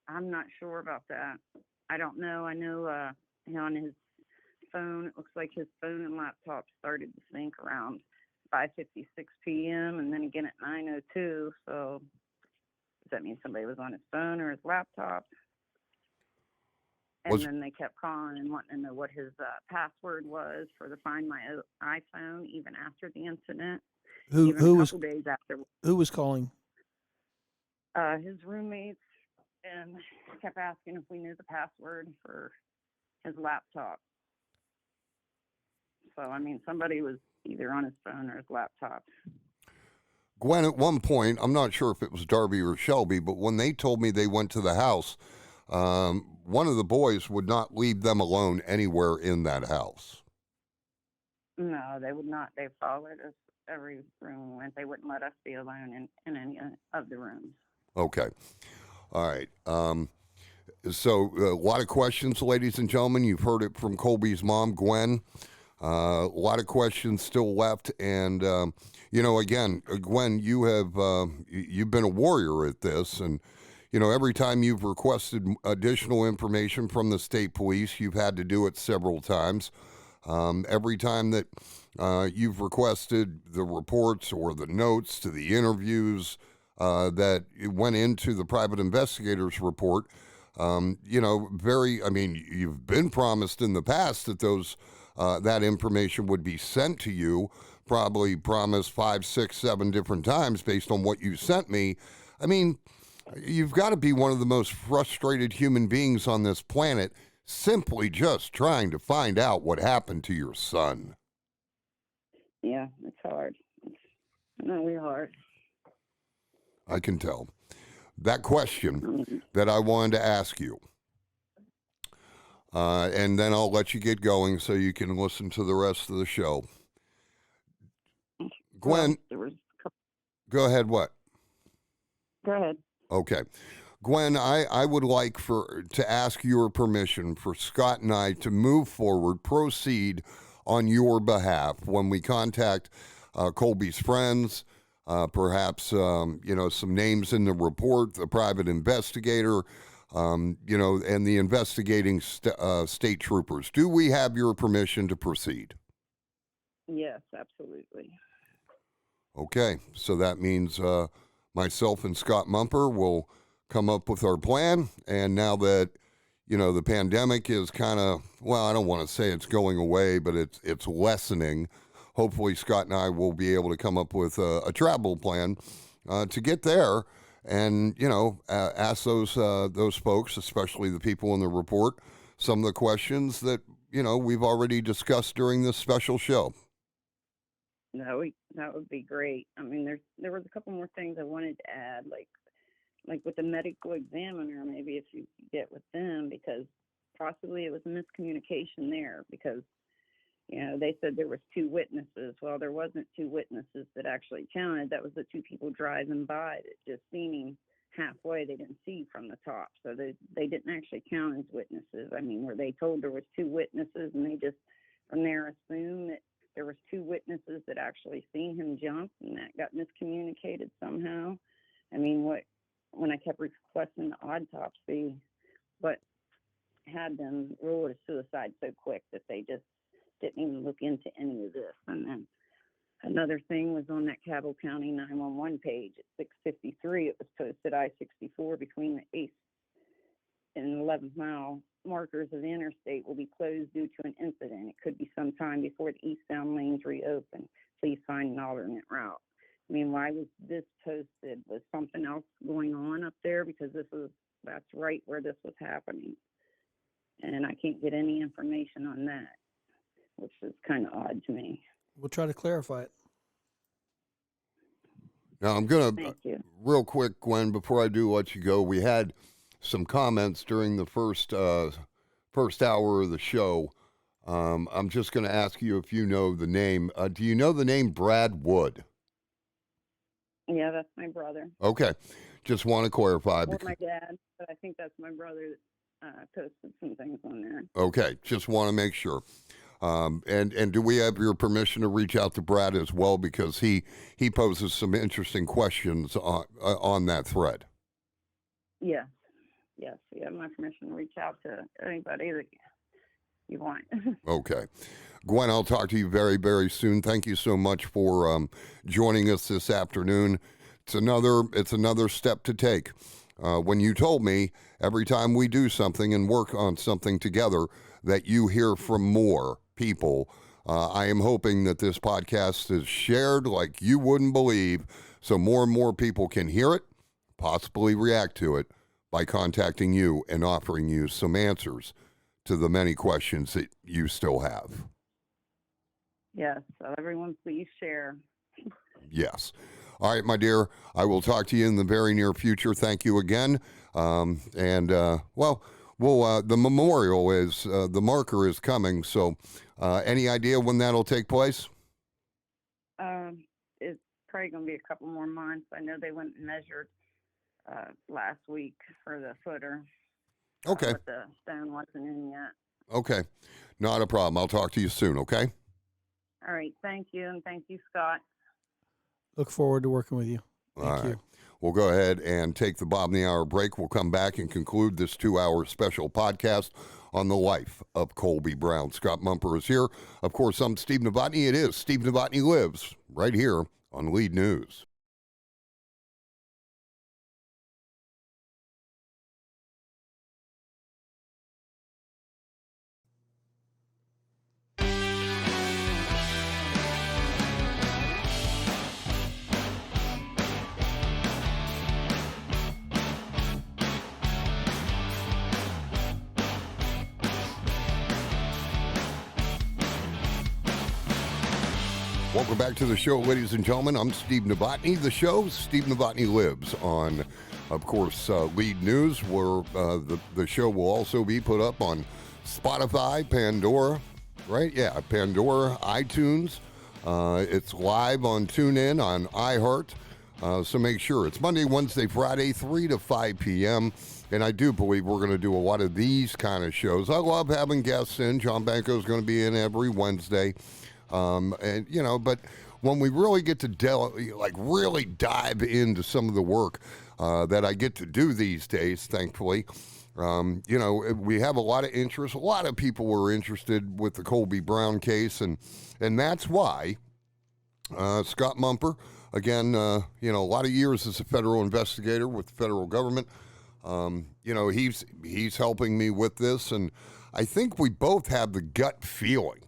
not sure about that. I don't know. I know on his phone, it looks like his phone and laptop started to sync around 5:56 p.m. and then again at 9:02. So does that mean somebody was on his phone or his laptop? And then they kept calling and wanting to know what his password was for the Find My iPhone, even after the incident. Who was days after? Who was calling? His roommates, and kept asking if we knew the password for his laptop. So, I mean, somebody was either on his phone or his laptop. Gwen, at one point, I'm not sure if it was Darby or Shelby, but when they told me they went to the house, one of the boys would not leave them alone anywhere in that house. No, they would not. They followed us every room we went. They wouldn't let us be alone in any of the rooms. Okay. All right. So a lot of questions, ladies and gentlemen. You've heard it from Colby's mom, Gwen. A lot of questions still left. And, again, Gwen, you've been a warrior at this. And, every time you've requested additional information from the state police, you've had to do it several times. Every time that you've requested the reports or the notes to the interviews that went into the private investigator's report, you've been promised in the past that that information would be sent to you, probably promised 5, 6, 7 different times based on what you sent me. I mean, you've got to be one of the most frustrated human beings on this planet, simply just trying to find out what happened to your son. Yeah, it's hard. It's really hard. I can tell. That question that I wanted to ask you, and then I'll let you get going so you can listen to the rest of the show. Gwen, go ahead. What? Go ahead. Okay. Gwen, I would like to ask your permission for Scott and I to move forward, proceed on your behalf when we contact Colby's friends, perhaps, some names in the report, the private investigator, and the investigating state troopers. Do we have your permission to proceed? Yes, absolutely. Okay, so that means myself and Scott Mumper will come up with our plan, and now that the pandemic is kind of, well, I don't want to say it's going away, but it's lessening. Hopefully Scott and I will be able to come up with a travel plan to get there and ask those folks, especially the people in the report, some of the questions that we've already discussed during this special show. No, that would be great. I mean, there was a couple more things I wanted to add, like with the medical examiner, maybe if you get with them, because possibly it was a miscommunication there, because they said there was 2 witnesses. Well, there wasn't 2 witnesses that actually counted. That was the 2 people driving by that just seen him halfway. They didn't see from the top, so they didn't actually count as witnesses. I mean, were they told there was 2 witnesses and they just from there assumed that there was 2 witnesses that actually seen him jump, and that got miscommunicated somehow? I mean, when I kept requesting the autopsy, what had them rule it a suicide so quick that they just didn't even look into any of this. And then another thing was on that Cabell County 911 page at 6:53, it was posted I-64 between the 8th and 11th mile markers of the interstate will be closed due to an incident. It could be sometime before the eastbound lanes reopen. Please find an alternate route. I mean, why was this posted? Was something else going on up there? Because that's right where this was happening. And I can't get any information on that, which is kind of odd to me. We'll try to clarify it. Now, I'm going to, real quick, Gwen, before I do let you go, we had some comments during the first hour of the show. I'm just going to ask you if you know the name. Do you know the name Brad Wood? Yeah, that's my brother. Okay. Just want to clarify. Or my dad, but I think that's my brother that posted some things on there. Okay. Just want to make sure. And do we have your permission to reach out to Brad as well? Because he poses some interesting questions on that thread. Yes. Yes. You have my permission to reach out to anybody that you want. Okay. Gwen, I'll talk to you very, very soon. Thank you so much for joining us this afternoon. It's another step to take. When you told me every time we do something and work on something together that you hear from more people, I am hoping that this podcast is shared like you wouldn't believe, so more and more people can hear it, possibly react to it by contacting you and offering you some answers to the many questions that you still have. Yes, so everyone please share. Yes. All right, my dear, I will talk to you in the very near future. Thank you again. The memorial is, the marker is coming, so any idea when that'll take place? It's probably going to be a couple more months. I know they went and measured last week for the footer. Okay. But the stone wasn't in yet. Okay. Not a problem. I'll talk to you soon, okay? All right. Thank you. And thank you, Scott. Look forward to working with you. Thank you. We'll go ahead and take the bottom of the hour break. We'll come back and conclude this 2-hour special podcast on the life of Colby Brown. Scott Mumper is here. Of course, I'm Steve Novotney. It is Steve Novotney Lives right here on LEDE News. Welcome back to the show, ladies and gentlemen. I'm Steve Novotney. The show, Steve Novotney Lives, on, of course, LEDE News, where the show will also be put up on Spotify, Pandora, right? Yeah, Pandora, iTunes. It's live on TuneIn, on iHeart. So make sure. It's Monday, Wednesday, Friday, 3 to 5 p.m., and I do believe we're going to do a lot of these kind of shows. I love having guests in. John Banco is going to be in every Wednesday. But when we really get to really dive into some of the work that I get to do these days, thankfully, we have a lot of interest. A lot of people were interested with the Colby Brown case, and that's why Scott Mumper, again, a lot of years as a federal investigator with the federal government, he's helping me with this, and I think we both have the gut feeling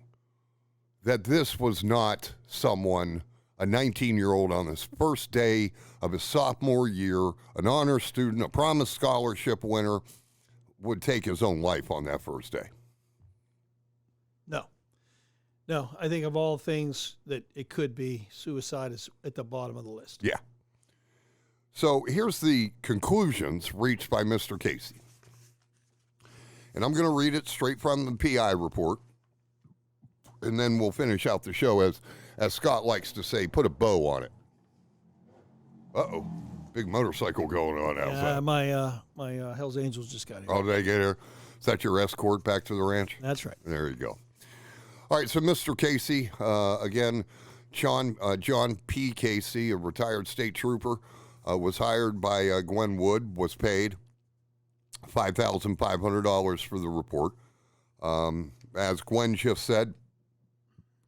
that this was not someone, a 19-year-old on his first day of his sophomore year, an honor student, a promised scholarship winner, would take his own life on that first day. No, I think of all things that it could be, suicide is at the bottom of the list. Yeah. So here's the conclusions reached by Mr. Casey. And I'm going to read it straight from the PI report. And then we'll finish out the show, as Scott likes to say, put a bow on it. Uh-oh. Big motorcycle going on outside. My Hells Angels just got here. Oh, did they get here? Is that your escort back to the ranch? That's right. There you go. All right, so Mr. Casey, again, John P. Casey, a retired state trooper, was hired by Gwen Wood, was paid $5,500 for the report. As Gwen just said,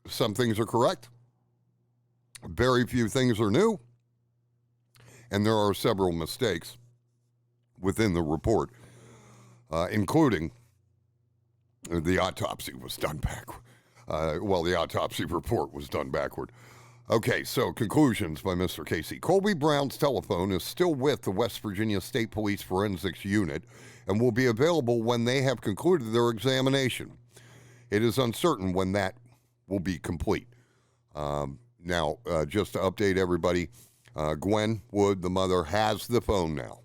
some things are correct. Very few things are new. And there are several mistakes within the report, including the autopsy was done backward. The autopsy report was done backward. Okay, so conclusions by Mr. Casey. Colby Brown's telephone is still with the West Virginia State Police Forensics Unit and will be available when they have concluded their examination. It is uncertain when that will be complete. Now, just to update everybody, Gwen Wood, the mother, has the phone now.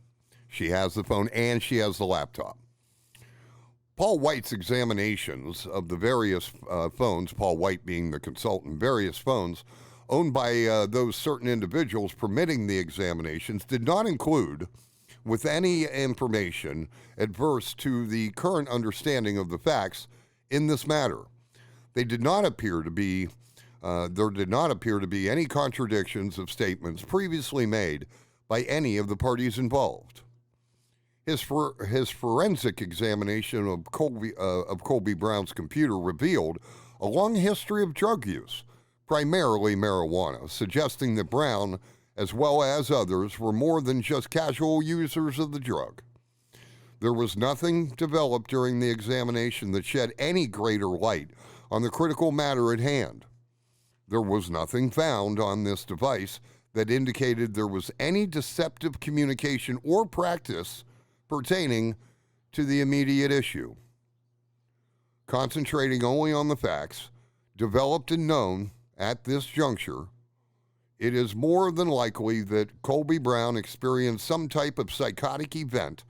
She has the phone and she has the laptop. Paul White's examinations of the various phones, Paul White being the consultant, various phones owned by those certain individuals permitting the examinations, did not include with any information adverse to the current understanding of the facts in this matter. There did not appear to be any contradictions of statements previously made by any of the parties involved. His forensic examination of Colby Brown's computer revealed a long history of drug use, primarily marijuana, suggesting that Brown, as well as others, were more than just casual users of the drug. There was nothing developed during the examination that shed any greater light on the critical matter at hand. There was nothing found on this device that indicated there was any deceptive communication or practice pertaining to the immediate issue. Concentrating only on the facts developed and known at this juncture, it is more than likely that Colby Brown experienced some type of psychotic event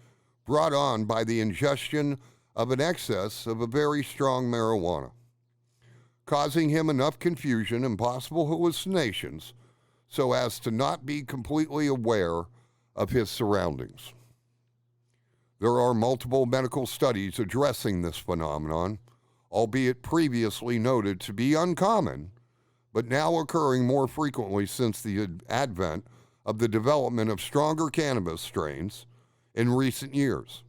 brought on by the ingestion of an excess of a very strong marijuana, causing him enough confusion and possible hallucinations so as to not be completely aware of his surroundings. There are multiple medical studies addressing this phenomenon, albeit previously noted to be uncommon, but now occurring more frequently since the advent of the development of stronger cannabis strains in recent years,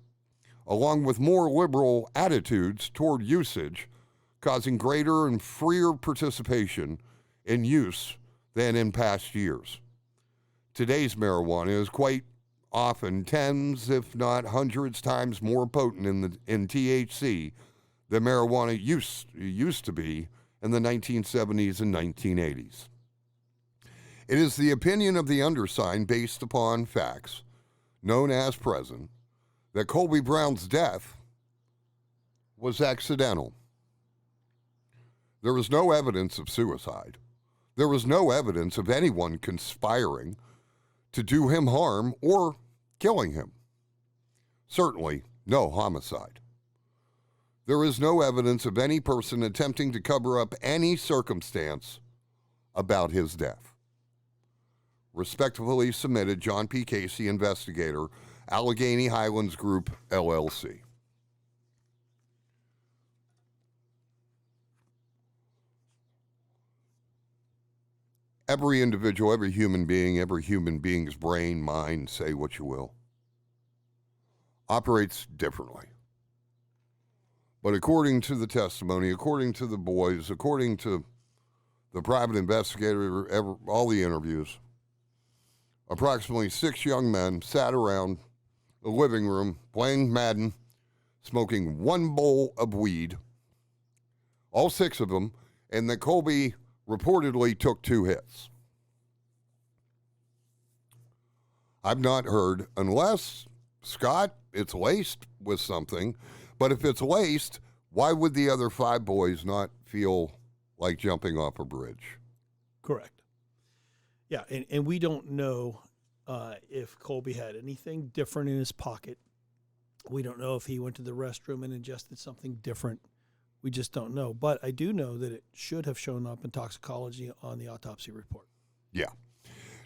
along with more liberal attitudes toward usage, causing greater and freer participation in use than in past years. Today's marijuana is quite often tens, if not hundreds times more potent in THC than marijuana used to be in the 1970s and 1980s. It is the opinion of the undersigned, based upon facts known as present, that Colby Brown's death was accidental. There was no evidence of suicide. There was no evidence of anyone conspiring to do him harm or killing him. Certainly no homicide. There is no evidence of any person attempting to cover up any circumstance about his death. Respectfully submitted, John P. Casey, investigator, Allegheny Highlands Group, LLC. Every individual, every human being's brain, mind, say what you will, operates differently. But according to the testimony, according to the boys, according to the private investigator, all the interviews, approximately 6 young men sat around the living room playing Madden, smoking 1 bowl of weed, all 6 of them, and that Colby reportedly took 2 hits. I've not heard, unless, Scott, it's laced with something, but if it's laced, why would the other 5 boys not feel like jumping off a bridge? Correct. Yeah, and we don't know if Colby had anything different in his pocket. We don't know if he went to the restroom and ingested something different. We just don't know. But I do know that it should have shown up in toxicology on the autopsy report. Yeah.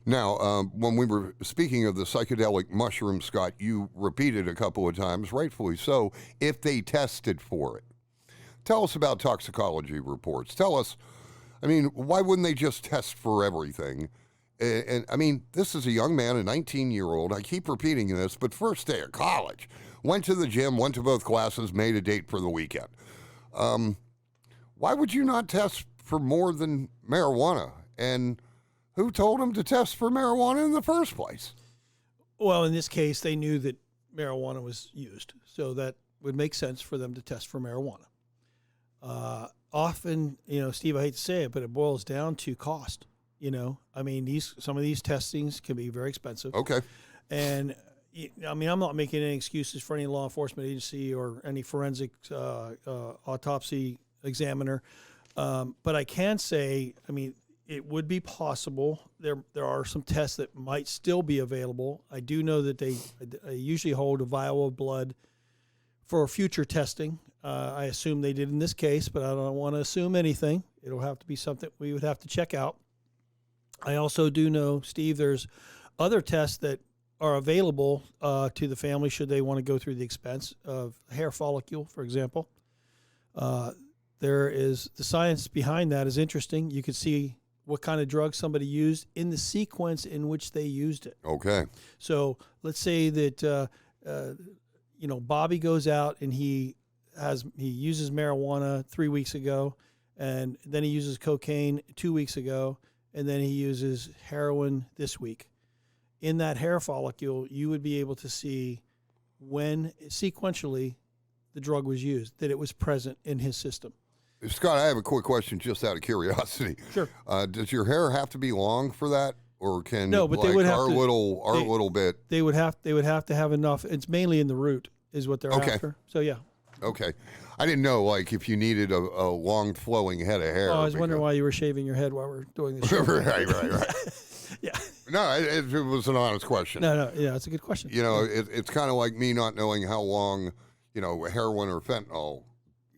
Now, when we were speaking of the psychedelic mushroom, Scott, you repeated a couple of times, rightfully so, if they tested for it. Tell us about toxicology reports. Tell us, I mean, why wouldn't they just test for everything? And I mean, this is a young man, a 19-year-old. I keep repeating this, but first day of college. Went to the gym, went to both classes, made a date for the weekend. Why would you not test for more than marijuana? And who told him to test for marijuana in the first place? Well, in this case, they knew that marijuana was used, so that would make sense for them to test for marijuana. Often, Steve, I hate to say it, but it boils down to cost. I mean, some of these testings can be very expensive. Okay. And I mean, I'm not making any excuses for any law enforcement agency or any forensic autopsy examiner, but I can say, I mean, it would be possible. There are some tests that might still be available. I do know that they usually hold a vial of blood for future testing. I assume they did in this case, but I don't want to assume anything. It'll have to be something we would have to check out. I also do know, Steve, there's other tests that are available to the family should they want to go through the expense of hair follicle, for example. There is the science behind that is interesting. You can see what kind of drug somebody used in the sequence in which they used it. Okay. So let's say that Bobby goes out and he uses marijuana 3 weeks ago, and then he uses cocaine 2 weeks ago, and then he uses heroin this week. In that hair follicle, you would be able to see when sequentially the drug was used, that it was present in his system. Scott, I have a quick question just out of curiosity. Sure. Does your hair have to be long for that? Or can No, but they would have our to, little bit? They would have to have enough. It's mainly in the root is what they're after. So yeah. Okay, I didn't know like if you needed a long flowing head of hair. Oh, I was wondering why you were shaving your head while we're doing this show. right. Yeah. No, it was an honest question. No, yeah, it's a good question. You know, it's kind of like me not knowing how long, heroin or fentanyl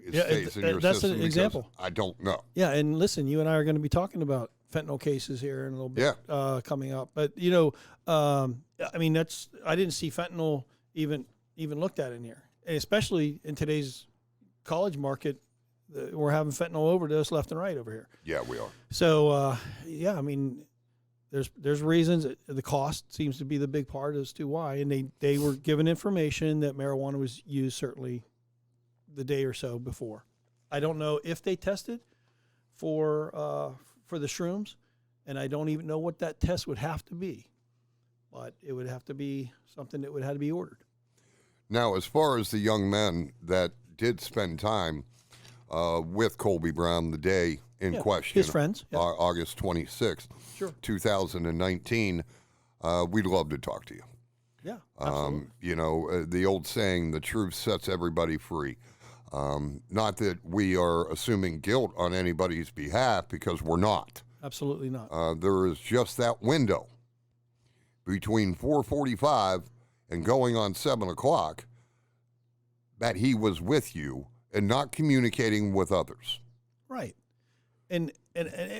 stays in your that's system. An example. I don't know. Yeah, and listen, you and I are going to be talking about fentanyl cases here in a little bit coming up. But, I mean, I didn't see fentanyl even looked at in here, and especially in today's college market. We're having fentanyl overdose left and right over here. Yeah, we are. So, I mean, there's reasons. The cost seems to be the big part as to why, and they were given information that marijuana was used certainly the day or so before. I don't know if they tested for the shrooms, and I don't even know what that test would have to be, but it would have to be something that would have to be ordered. Now, as far as the young men that did spend time with Colby Brown the day in question, his friends, August 26th, 2019, we'd love to talk to you. Yeah, absolutely. The old saying, the truth sets everybody free. Not that we are assuming guilt on anybody's behalf, because we're not. Absolutely not. There is just that window between 4:45 and going on 7 o'clock that he was with you and not communicating with others. Right. And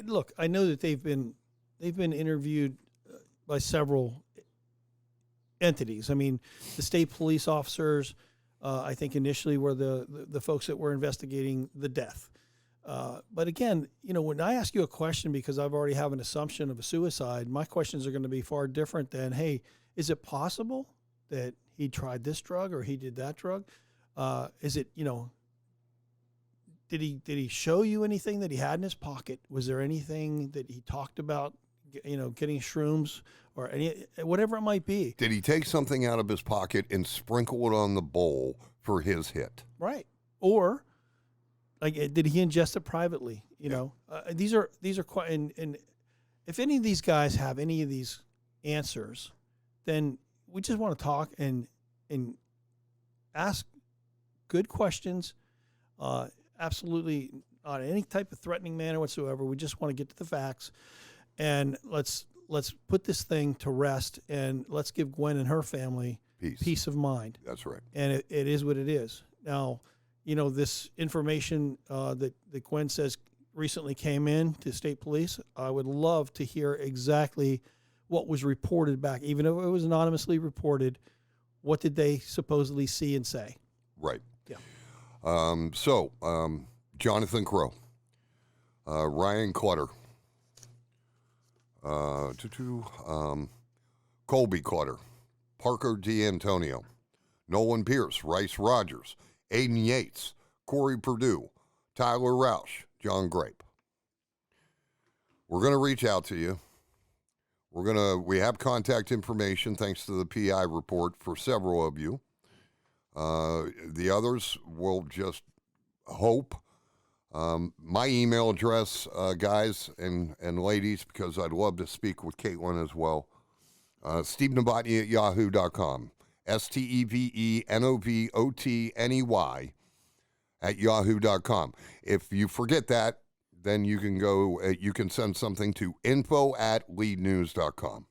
look, I know that they've been interviewed by several entities. I mean, the state police officers, I think initially were the folks that were investigating the death. But again, when I ask you a question, because I've already have an assumption of a suicide, my questions are going to be far different than, hey, is it possible that he tried this drug or he did that drug? Is it, did he show you anything that he had in his pocket? Was there anything that he talked about, getting shrooms or whatever it might be? Did he take something out of his pocket and sprinkle it on the bowl for his hit? Right. Or did he ingest it privately? These are quite, and if any of these guys have any of these answers, then we just want to talk and ask good questions. Absolutely not any type of threatening manner whatsoever. We just want to get to the facts, and let's put this thing to rest, and let's give Gwen and her family peace of mind. That's right. And it is what it is. Now, this information that Gwen says recently came in to state police, I would love to hear exactly what was reported back, even if it was anonymously reported. What did they supposedly see and say? Right. Yeah. Jonathan Crow, Ryan Clutter, Colby Clutter, Parker D'Antonio, Nolan Pierce, Rice Rogers, Aiden Yates, Corey Perdue, Tyler Roush, John Grape. We're going to reach out to you. We have contact information thanks to the PI report for several of you. The others will just hope. My email address, guys and ladies, because I'd love to speak with Caitlin as well. Steve Novotney at yahoo.com. SteveNovotney at yahoo.com. If you forget that, then you can go. You can send something to info@ledenews.com.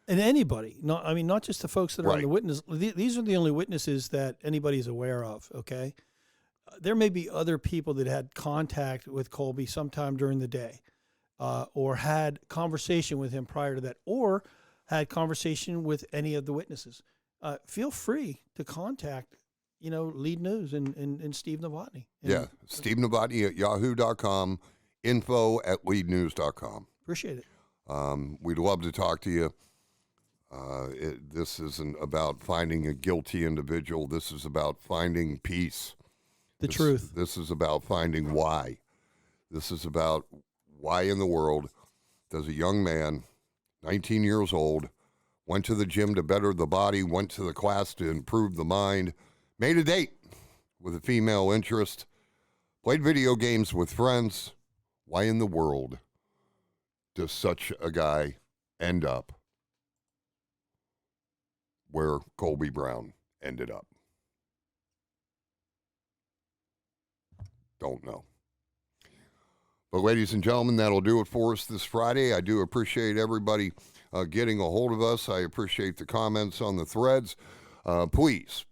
And anybody, not just the folks that are on the witness. These are the only witnesses that anybody's aware of. Okay, there may be other people that had contact with Colby sometime during the day, or had conversation with him prior to that, or had conversation with any of the witnesses. Feel free to contact, LEDE News and Steve Novotney. Steve Novotney at yahoo.com, info@ledenews.com. Appreciate it. We'd love to talk to you. This isn't about finding a guilty individual. This is about finding peace. Truth. This is about finding why This is about why in the world does a young man, 19 years old, went to the gym to better the body, went to the class to improve the mind, made a date with a female interest, played video games with friends. Why in the world does such a guy end up where Colby Brown ended up? Don't know. But ladies and gentlemen, that'll do it for us this Friday. I do appreciate everybody getting a hold of us. I appreciate the comments on the threads. Please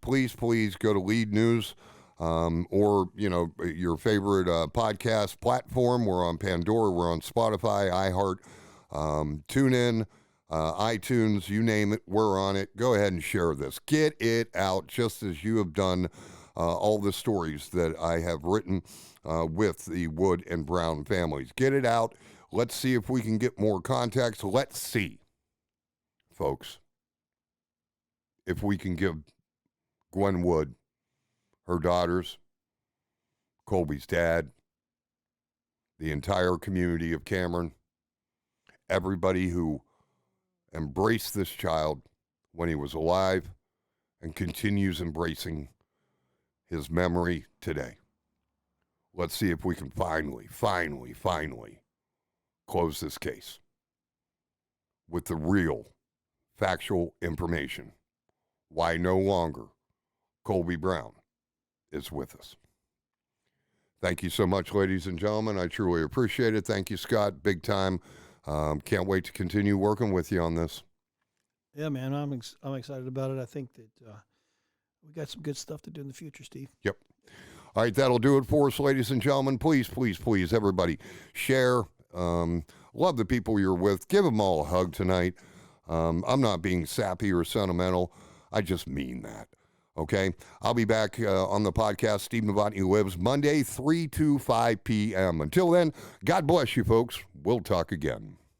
go to LEDE News or, your favorite podcast platform. We're on Pandora. We're on Spotify, iHeart, TuneIn, iTunes, you name it. We're on it. Go ahead and share this. Get it out just as you have done all the stories that I have written with the Wood and Brown families. Get it out. Let's see if we can get more contacts. Let's see, folks, if we can give Gwen Wood, her daughters, Colby's dad, the entire community of Cameron, everybody who embraced this child when he was alive and continues embracing his memory today. Let's see if we can finally close this case with the real factual information. Why no longer Colby Brown is with us. Thank you so much, ladies and gentlemen. I truly appreciate it. Thank you, Scott. Big time. Can't wait to continue working with you on this. Yeah, man, I'm excited about it. I think that we got some good stuff to do in the future, Steve. Yep. All right, that'll do it for us, ladies and gentlemen. Please, everybody, share. Love the people you're with. Give them all a hug tonight. I'm not being sappy or sentimental. I just mean that. Okay? I'll be back on the podcast, Steve Novotney Lives, Monday, 3 to 5 p.m. Until then, God bless you, folks. We'll talk again.